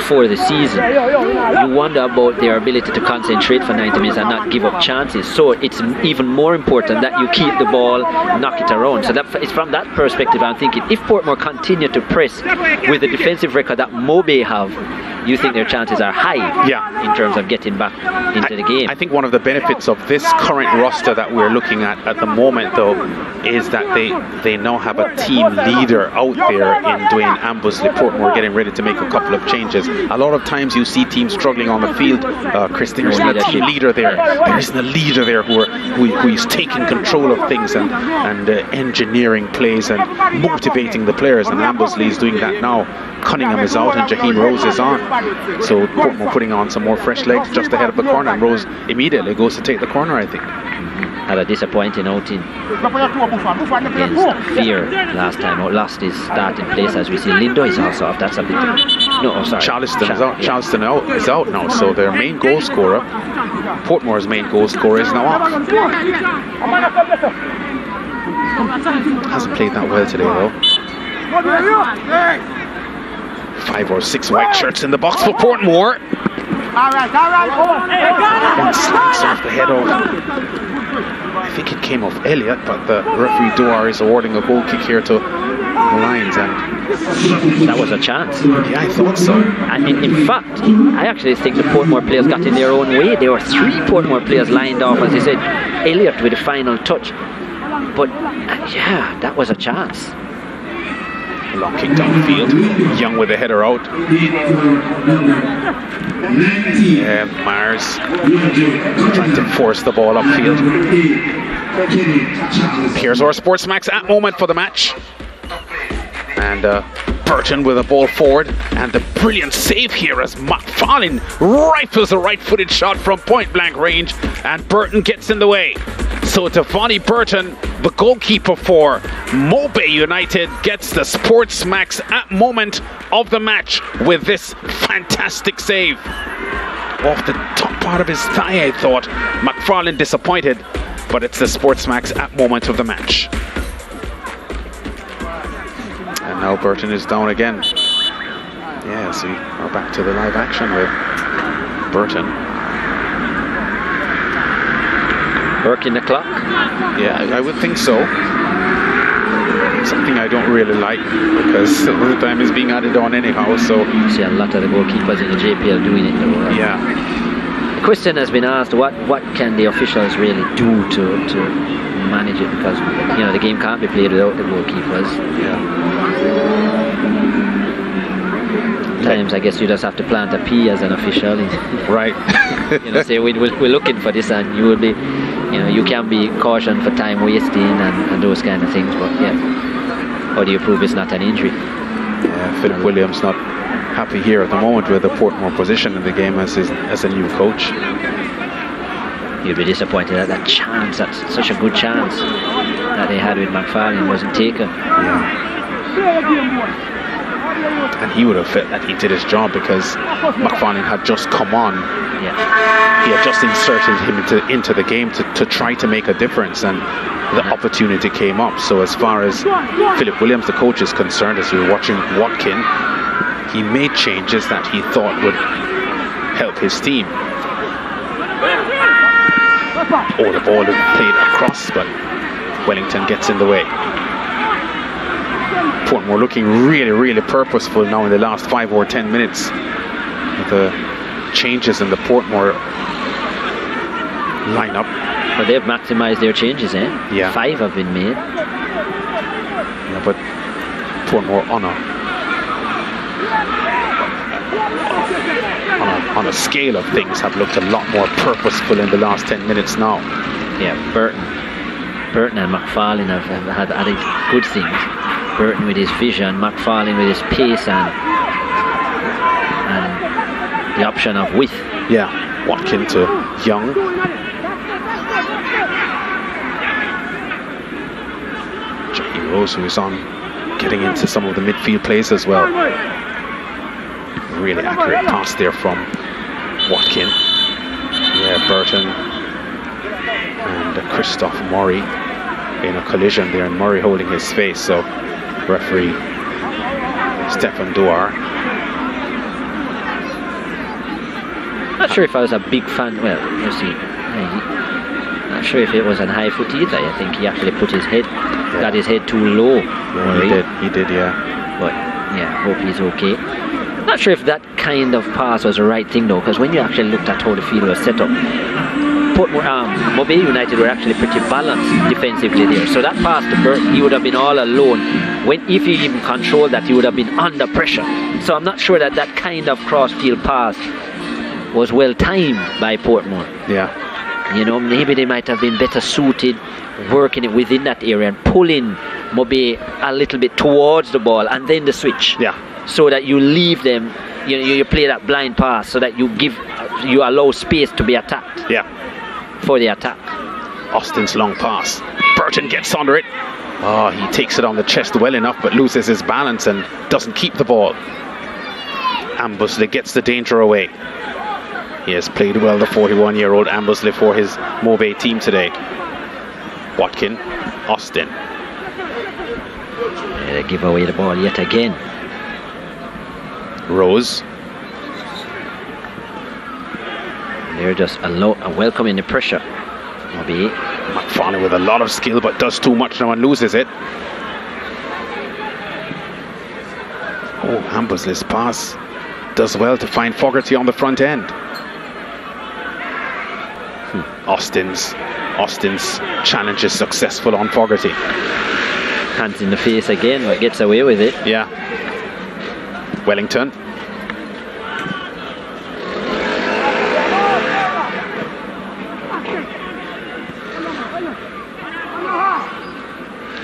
for the season, you wonder about their ability to concentrate for 90 minutes and not give up chances. So it's even more important that you keep the ball, knock it around. So it's from that perspective I'm thinking, if Portmore continue to press with the defensive record that Mobe have, you think their chances are high in terms of getting back into the game. I think one of the benefits of this current roster that we're looking at the moment, though, is that they now have a team leader out there in Dwayne Ambusley. Portmore getting ready to make a couple of changes. A lot of times you see teams struggling on the field, Chris, there's not a team leader there. There isn't a leader there who is taking control of things and engineering plays and motivating the players, and Ambusley is doing that now. Cunningham is out and Jaheim Rose is on. So Portmore putting on some more fresh legs just ahead of the corner, and Rose immediately goes to take the corner, I think. Had a disappointing outing against Fear last time out, lost his starting place, as we see. Lindo is also off. That's a bit. No, sorry. Charleston is out. Charleston is out now, so their main goal scorer, Portmore's main goal scorer, is now off. Hasn't played that well today, though. 5 or 6 white shirts in the box for Portmore. One slice off the head of, I think it came off Elliott, but the referee Duar is awarding a goal kick here to Lions, and that was a chance. Yeah, I thought so. And in fact, I actually think the Portmore players got in their own way. There were 3 Portmore players lined off, as I said, Elliott with the final touch. But yeah, that was a chance. Long kick downfield. Young with a header out. Yeah, Myers trying to force the ball upfield. Here's our SportsMax at moment for the match. And Burton with a ball forward, and the brilliant save here as McFarlane rifles a right-footed shot from point-blank range, and Burton gets in the way. So Devonnie Burton, the goalkeeper for Mobe United, gets the SportsMax at moment of the match with this fantastic save. Off the top part of his thigh, I thought. McFarlane disappointed, but it's the SportsMax at moment of the match. And now Burton is down again. Yeah, so we're back to the live action with Burton. Working the clock? Yeah, I would think so. Something I don't really like, because the time is being added on anyhow, so... You see a lot of the goalkeepers in the JPL doing it though, right? Yeah. The question has been asked, what can the officials really do to manage it, because you know the game can't be played without the goalkeepers. Yeah. Times I guess you just have to plant a P as an official. Right. say we're looking for this, and you will be, you can be cautioned for time wasting and those kind of things. But yeah, how do you prove it's not an injury? Yeah, Philip Williams not happy here at the moment with the Portmore position in the game as a new coach. You'll be disappointed that that chance, that's such a good chance that they had with McFarlane, wasn't taken. Yeah. And he would have felt that he did his job because McFarlane had just come on. Yeah. He had just inserted him into the game to try to make a difference, and the opportunity came up. So as far as Philip Williams, the coach, is concerned, as we were watching Watkin, he made changes that he thought would help his team. Oh, the ball is played across, but Wellington gets in the way. Portmore looking really, really purposeful now in the last 5 or 10 minutes with the changes in the Portmore lineup. But they've maximized their changes, eh? Yeah. 5 have been made. Yeah, but Portmore on a scale of things have looked a lot more purposeful in the last 10 minutes now. Yeah, Burton and McFarlane have had added good things. Burton with his vision, McFarlane with his pace and the option of width. Yeah, Watkin to Young. Jackie Rose, who is on getting into some of the midfield plays as well. Really accurate pass there from Watkin. Yeah, Burton and Christoph Murray in a collision there, and Murray holding his face. So referee Stefan Duar. Not sure if I was a big fan. Well, you see, not sure if it was on high foot either. I think he actually put his head, got his head too low. Yeah, he did, yeah. But yeah, hope he's okay. Not sure if that kind of pass was the right thing though, because when you actually looked at how the field was set up, Montego Bay United were actually pretty balanced defensively there. So that pass to Burton, he would have been all alone. If he even controlled that, he would have been under pressure. So I'm not sure that kind of cross-field pass was well timed by Portmore. Yeah. Maybe they might have been better suited working it within that area and pulling Mobe a little bit towards the ball and then the switch. Yeah. So that you leave them, you play that blind pass so that you allow space to be attacked. Yeah. For the attack. Austin's long pass. Burton gets under it. Oh, he takes it on the chest well enough but loses his balance and doesn't keep the ball. Ambusley gets the danger away. He has played well, the 41-year-old Ambusley, for his Mobe team today. Watkin, Austin. They give away the ball yet again. Rose. They're just welcoming the pressure. Mobe. McFarlane with a lot of skill but does too much now and loses it. Oh, Ambusley's pass does well to find Fogarty on the front end. Austin's challenge is successful on Fogarty. Hands in the face again, but gets away with it. Yeah. Wellington.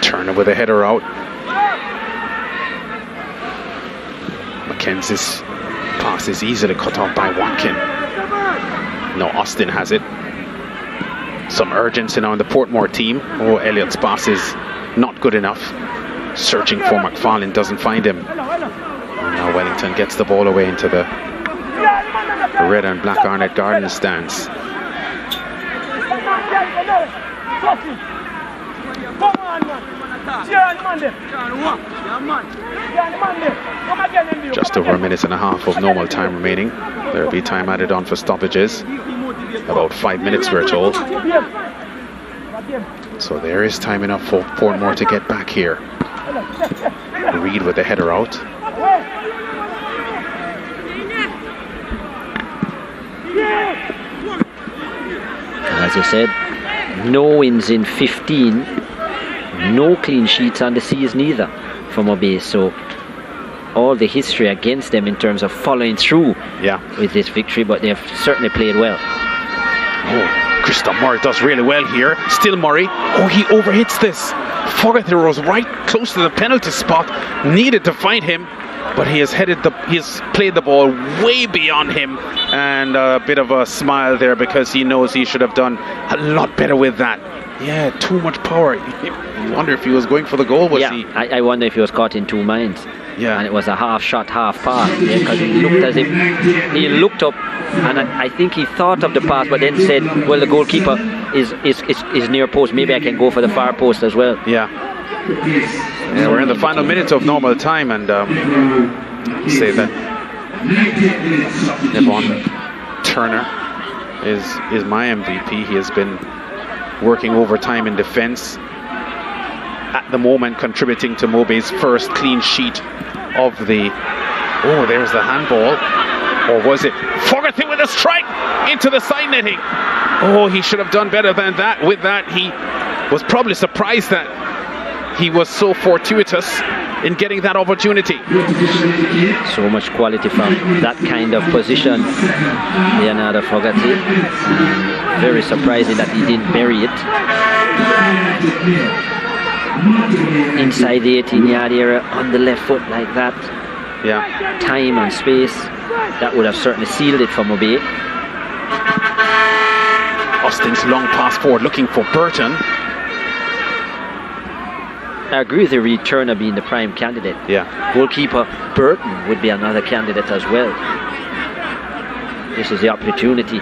Turner with a header out. Mackenzie's pass is easily cut off by Watkin. No, Austin has it. Some urgency now in the Portmore team. Oh, Elliott's pass is not good enough. Searching for McFarlane, doesn't find him. And now Wellington gets the ball away into the red and black Arnett Garden stands. Just over a minute and a half of normal time remaining. There will be time added on for stoppages. About 5 minutes, we're told. So there is time enough for Portmore to get back here. Reed with the header out. As I said, no wins in 15, no clean sheets on the season either for Mobe. So all the history against them in terms of following through with this victory, but they've certainly played well. Oh, Christoph Murray does really well here. Still Murray. Oh, he overhits this. Fogarty was right close to the penalty spot. Needed to find him, but he has played the ball way beyond him, and a bit of a smile there because he knows he should have done a lot better with that. Yeah, too much power. You wonder if he was going for the goal. I wonder if he was caught in two minds. Yeah, and it was a half shot, half pass. Yeah, because he looked as if he looked up, and I think he thought of the pass, but then said, "Well, the goalkeeper is near post. Maybe I can go for the far post as well." Yeah, we're in the final minutes of normal time, and say that Devon Turner is my MVP. He has been working overtime in defence. At the moment, contributing to Mobay's first clean sheet of the... Oh, there's the handball. Or was it? Fogarty with a strike into the side netting. Oh, he should have done better than that. With that, he was probably surprised that he was so fortuitous in getting that opportunity. So much quality from that kind of position, Leonardo Fogarty. Very surprising that he didn't bury it. Inside the 18-yard area on the left foot like that. Yeah. Time and space. That would have certainly sealed it for Mobay. Austin's long pass forward looking for Burton. I agree with the returner being the prime candidate. Yeah. Goalkeeper Burton would be another candidate as well. This is the opportunity.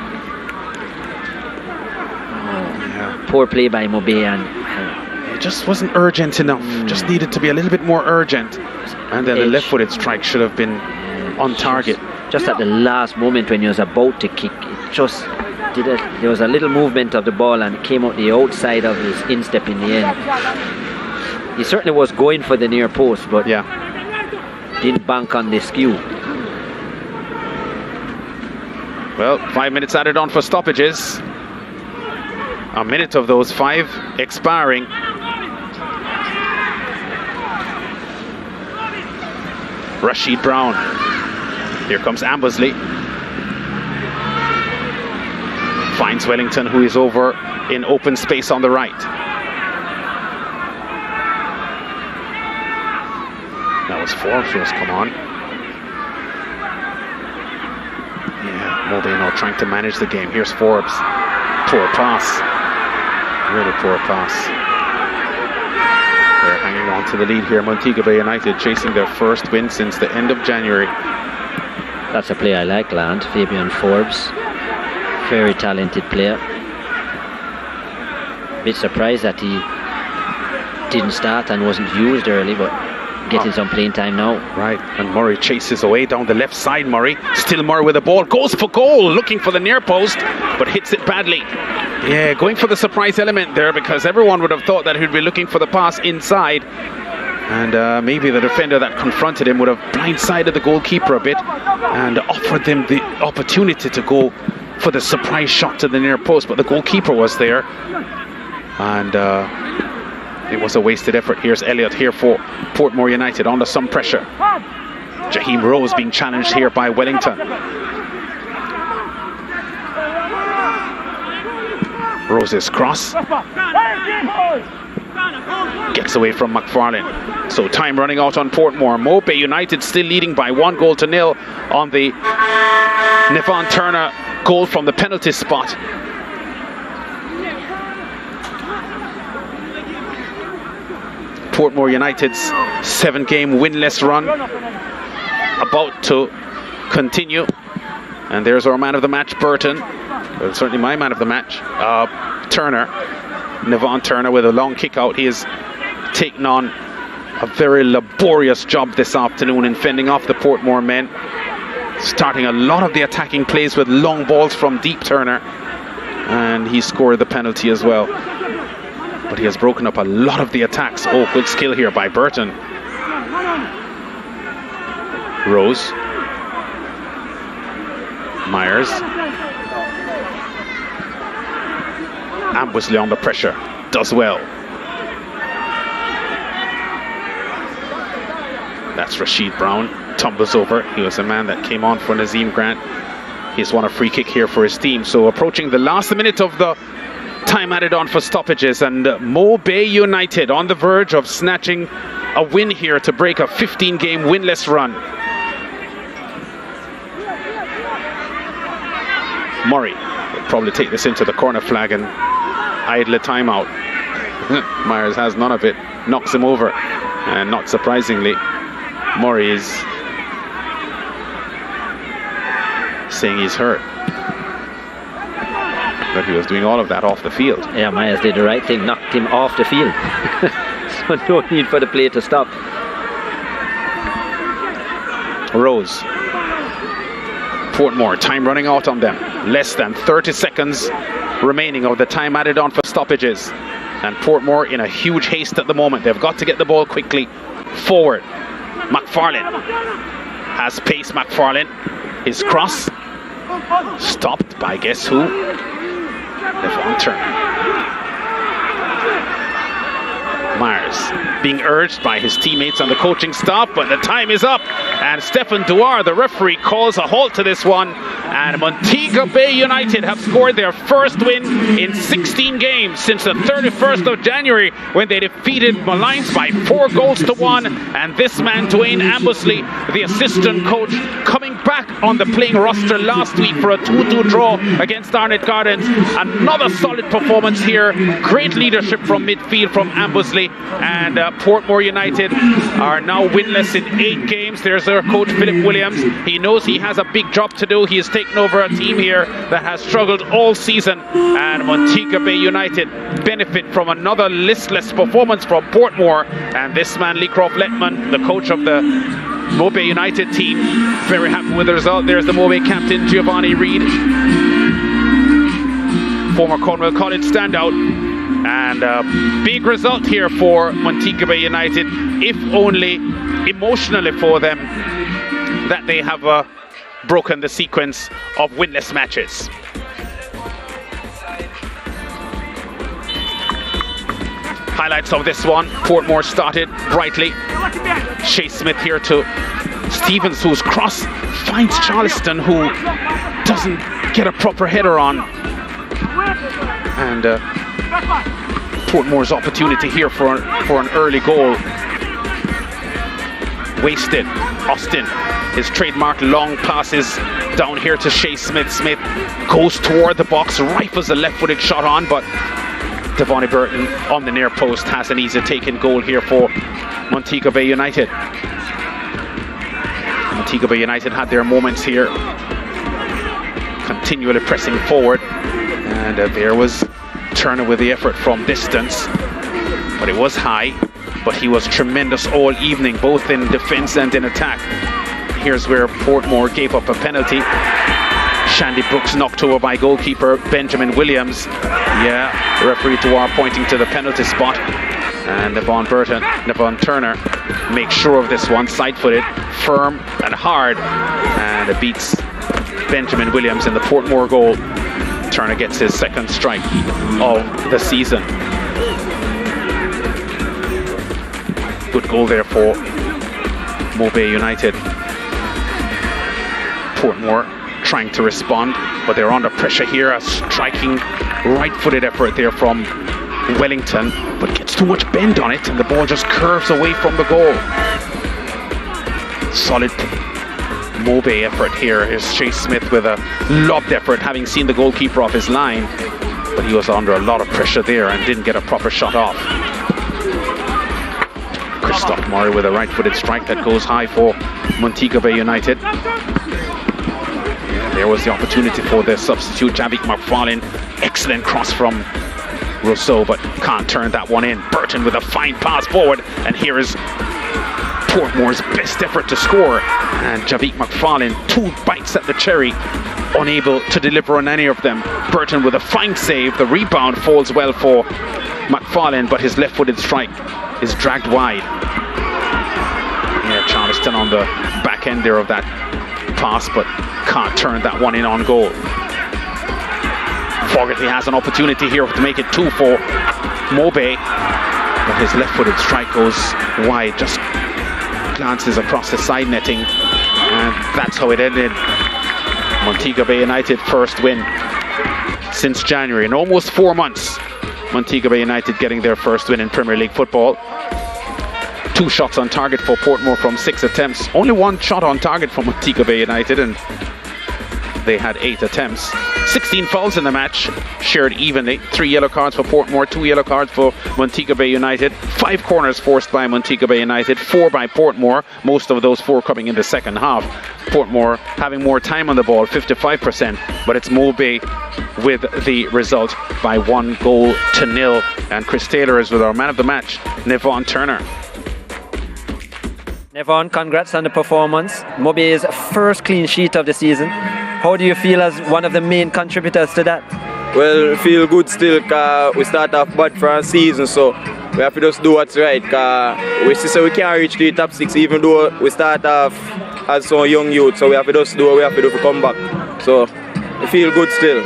Poor play by Mobay, and it just wasn't urgent enough. Just needed to be a little bit more urgent. And then the left-footed strike should have been on target. Just at the last moment when he was about to kick, it just did it. There was a little movement of the ball and it came out the outside of his instep in the end. He certainly was going for the near post, but didn't bank on the skew. Well, 5 minutes added on for stoppages. A minute of those 5 expiring. Rashid Brown. Here comes Ambersley. Finds Wellington, who is over in open space on the right. That was Forbes who has come on. Yeah, Mobay now trying to manage the game. Here's Forbes. Poor pass. Really poor pass. They're hanging on to the lead here. Montego Bay United chasing their first win since the end of January. That's a play I like, Land. Fabian Forbes. Very talented player. Bit surprised that he didn't start and wasn't used early, but getting some playing time now. Right, and Murray chases away down the left side. Murray, still Murray with the ball, goes for goal, looking for the near post, but hits it badly. Yeah, going for the surprise element there, because everyone would have thought that he'd be looking for the pass inside, and maybe the defender that confronted him would have blindsided the goalkeeper a bit and offered them the opportunity to go for the surprise shot to the near post, but the goalkeeper was there, and it was a wasted effort. Here's Elliott here for Portmore United under some pressure. Jaheim Rose being challenged here by Wellington. Rose's cross. Gets away from McFarlane. So time running out on Portmore. Mobay United still leading by 1-0 on the Nevon Turner goal from the penalty spot. Portmore United's 7-game winless run about to continue, and there's our man of the match, Burton. Well, certainly my man of the match, Turner, Nevon Turner, with a long kick out. He has taken on a very laborious job this afternoon in fending off the Portmore men, starting a lot of the attacking plays with long balls from deep. Turner, and he scored the penalty as well. But he has broken up a lot of the attacks. Oh, good skill here by Burton. Rose. Myers. Ambersley under pressure. Does well. That's Rashid Brown. tumbles over. He was a man that came on for Nazim Grant. He's won a free kick here for his team. So approaching the last minute of the time added on for stoppages, and Montego Bay United on the verge of snatching a win here to break a 15-game winless run. Murray will probably take this into the corner flag and idle a timeout. Myers has none of it, knocks him over, and not surprisingly, Murray is saying he's hurt. But he was doing all of that off the field. Yeah, Myers did the right thing, knocked him off the field. So no need for the play to stop. Rose. Portmore, time running out on them. Less than 30 seconds remaining of the time added on for stoppages. And Portmore in a huge haste at the moment. They've got to get the ball quickly forward. McFarlane has pace. McFarlane, his cross stopped by guess who? Devon Turner. Myers being urged by his teammates and the coaching staff, but the time is up, and Stephen Duar, the referee, calls a halt to this one, and Montego Bay United have scored their first win in 16 games since the 31st of January when they defeated Malines by 4-1, and this man, Dwayne Ambusley, the assistant coach, coming back on the playing roster last week for a 2-2 draw against Arnett Gardens. Another solid performance here, great leadership from midfield from Ambusley, and Portmore United are now winless in 8 games. There's their coach Philip Williams. He knows he has a big job to do. He has taken over a team here that has struggled all season, and Montego Bay United benefit from another listless performance from Portmore. And this man, Leecroft Letman, the coach of the Montego Bay United team, very happy with the result. There's the Montego Bay captain Giovanni Reid, former Cornwall College standout. And a big result here for Montego Bay United, if only emotionally for them that they have broken the sequence of winless matches. Highlights of this one: Portmore started brightly. Shea Smith here to Stevens, whose cross finds Charleston, who doesn't get a proper header on. And Portmore's opportunity here for an early goal wasted. Austin, his trademark long passes down here to Shea Smith. Smith goes toward the box, rifles a left-footed shot on, but Devonnie Burton on the near post has an easy taken goal here for Montego Bay United. Montego Bay United had their moments here, continually pressing forward, and there was Turner with the effort from distance, but it was high, but he was tremendous all evening, both in defense and in attack. Here's where Portmore gave up a penalty. Shandy Brooks knocked over by goalkeeper Benjamin Williams. Yeah, referee Duar pointing to the penalty spot, and Devon Turner makes sure of this one, side-footed, firm and hard, and it beats Benjamin Williams in the Portmore goal. Turner gets his second strike of the season. Good goal there for Montego Bay United. Portmore trying to respond, but they're under pressure here. A striking right-footed effort there from Wellington, but gets too much bend on it, and the ball just curves away from the goal. Solid Montego Bay effort here. Here's Chase Smith with a lobbed effort, having seen the goalkeeper off his line, but he was under a lot of pressure there and didn't get a proper shot off. Christoph Murray with a right-footed strike that goes high for Montego Bay United. There was the opportunity for the substitute Javik McFarlane. Excellent cross from Rousseau, but can't turn that one in. Burton with a fine pass forward, and here is Portmore's best effort to score, and Javik McFarlane, 2 bites at the cherry, unable to deliver on any of them. Burton with a fine save. The rebound falls well for McFarlane, but his left-footed strike is dragged wide. Yeah, Charleston on the back end there of that pass, but can't turn that one in on goal. Fogarty has an opportunity here to make it 2 for Montego Bay, but his left-footed strike goes wide, just glances across the side netting And that's how it ended. Montego Bay United first win since January. In almost 4 months, Montego Bay United getting their first win in Premier League football. 2 shots on target for Portmore from 6 attempts. Only 1 shot on target for Montego Bay United, and they had 8 attempts. 16 fouls in the match, shared evenly. 3 yellow cards for Portmore, 2 yellow cards for Montego Bay United. 5 corners forced by Montego Bay United, 4 by Portmore, most of those 4 coming in the second half. Portmore having more time on the ball, 55%, but it's Montego Bay with the result by 1-0. And Chris Taylor is with our man of the match, Nevon Turner. Nevon, congrats on the performance. Montego Bay's first clean sheet of the season. How do you feel as one of the main contributors to that? Well, feel good still because we start off bad for our season, so we have to just do what's right because we see so we can't reach the top 6 even though we start off as some young youth, so we have to just do what we have to do to come back. So we feel good still.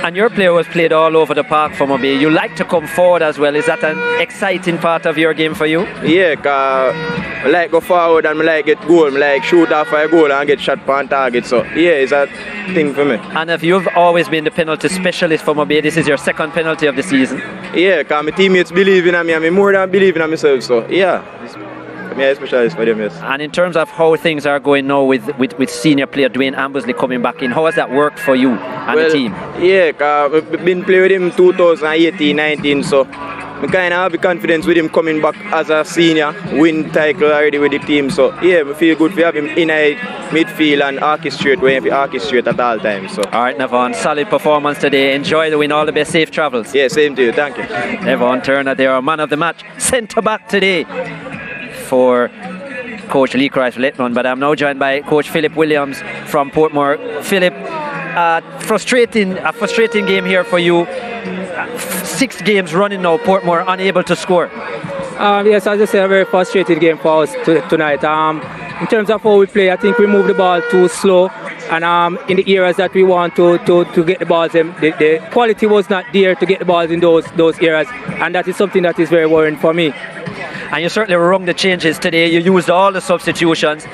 And your player was played all over the park for Montego Bay. You like to come forward as well. Is that an exciting part of your game for you? Yeah, because I like go forward and I like get goal. I like shoot off a goal and get shot on target. So yeah, it's a thing for me. And if you've always been the penalty specialist for Montego Bay, this is your second penalty of the season. Yeah, because my teammates believe in me and me more than believe in myself. So yeah. I'm a specialist for them, yes. And in terms of how things are going now with senior player Dwayne Ambersley coming back in, how has that worked for you and the team? Yeah, because I've been playing with him 2018-19, so I kind of have the confidence with him coming back as a senior, win title already with the team. So yeah, I feel good to have him in a midfield and orchestrate when you have to orchestrate at all times. So. All right, Nevon, solid performance today. Enjoy the win. All the best. Safe travels. Yeah, same to you. Thank you. Nevon Turner, they are man of the match, centre back today for Coach Lee Christ-Letman, but I'm now joined by Coach Philip Williams from Portmore. Philip, a frustrating game here for you. 6 games running now, Portmore unable to score. Yes, as I say, a very frustrating game for us tonight. In terms of how we play, I think we move the ball too slow, and in the areas that we want to get the balls in, the quality was not there to get the balls in those areas, and that is something that is very worrying for me. And you certainly rung the changes today. You used all the substitutions.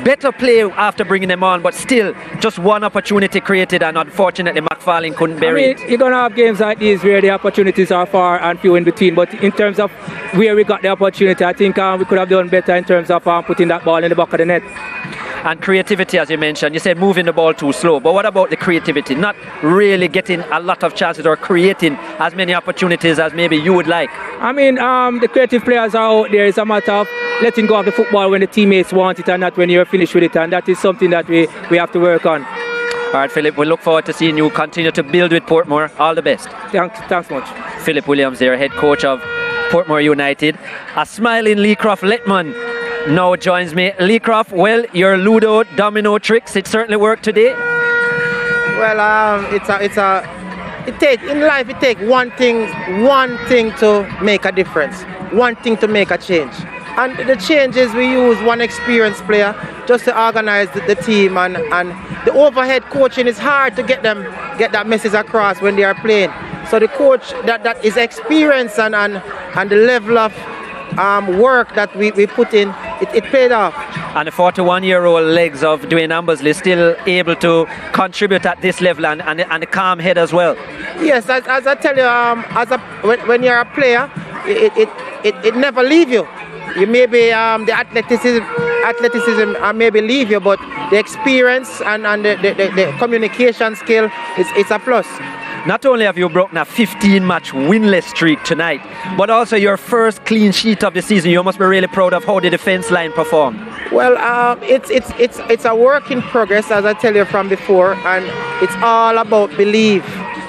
Better play after bringing them on, but still just one opportunity created, and unfortunately McFarlane couldn't bury it. You're going to have games like these where the opportunities are far and few in between, but in terms of where we got the opportunity, I think we could have done better in terms of putting that ball in the back of the net. And creativity, as you mentioned, you said moving the ball too slow, but what about the creativity? Not really getting a lot of chances or creating as many opportunities as maybe you would like. I mean, the creative players are out there. It's a matter of letting go of the football when the teammates want it and not when you're finished with it, and that is something that we have to work on. All right, Philip, we look forward to seeing you continue to build with Portmore. All the best. Thanks much. Philip Williams there, head coach of Portmore United. A smiling Lee Croft-Letman now joins me. Lee Croft, well, your Ludo domino tricks, it certainly worked today. Well, in life it takes one thing to make a difference, one thing to make a change. And the changes we use one experienced player just to organize the team, and the overhead coaching is hard to get that message across when they are playing. So the coach that is experienced and the level of work that we put in, it paid off. And the 41-year-old legs of Dwayne Ambersley still able to contribute at this level, and the calm head as well. Yes, as I tell you, when you're a player, it never leaves you. You maybe the athleticism maybe leave you, but the experience and the communication skill it's a plus. Not only have you broken a 15-match winless streak tonight, but also your first clean sheet of the season. You must be really proud of how the defense line performed. Well, it's a work in progress, as I tell you from before, and it's all about belief.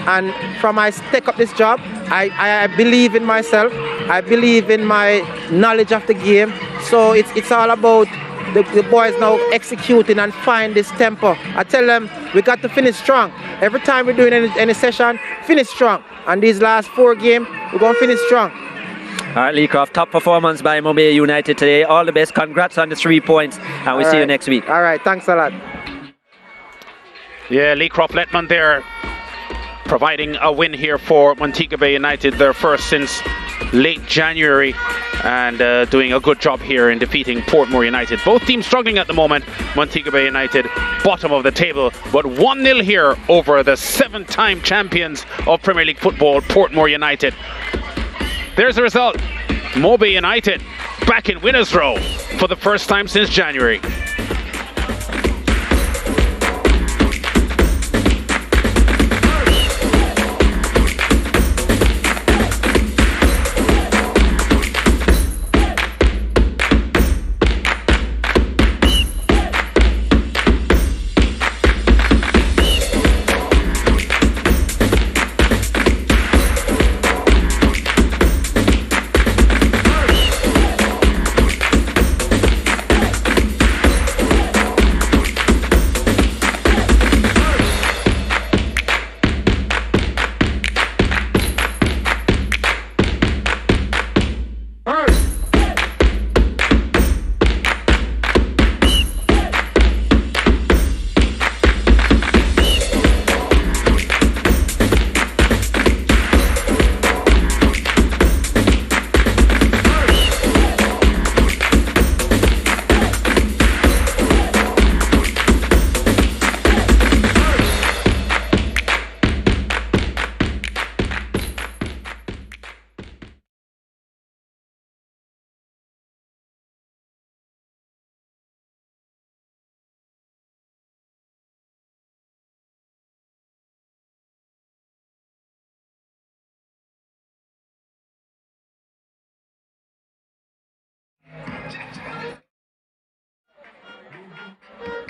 And from I take up this job, I believe in myself. I believe in my knowledge of the game. So it's all about the boys now executing and find this tempo. I tell them we got to finish strong. Every time we're doing any session, finish strong. And these last 4 games, we're going to finish strong. All right, Lee Croft, top performance by Montego Bay United today. All the best. Congrats on the 3 points, and we'll see you next week. All right, thanks a lot. Yeah, Lee Croft-Letman there, providing a win here for Montego Bay United, their first since late January, and doing a good job here in defeating Portmore United. Both teams struggling at the moment. Montego Bay United bottom of the table, but 1-0 here over the 7-time champions of Premier League football, Portmore United. There's the result. Montego Bay United back in winners' row for the first time since January.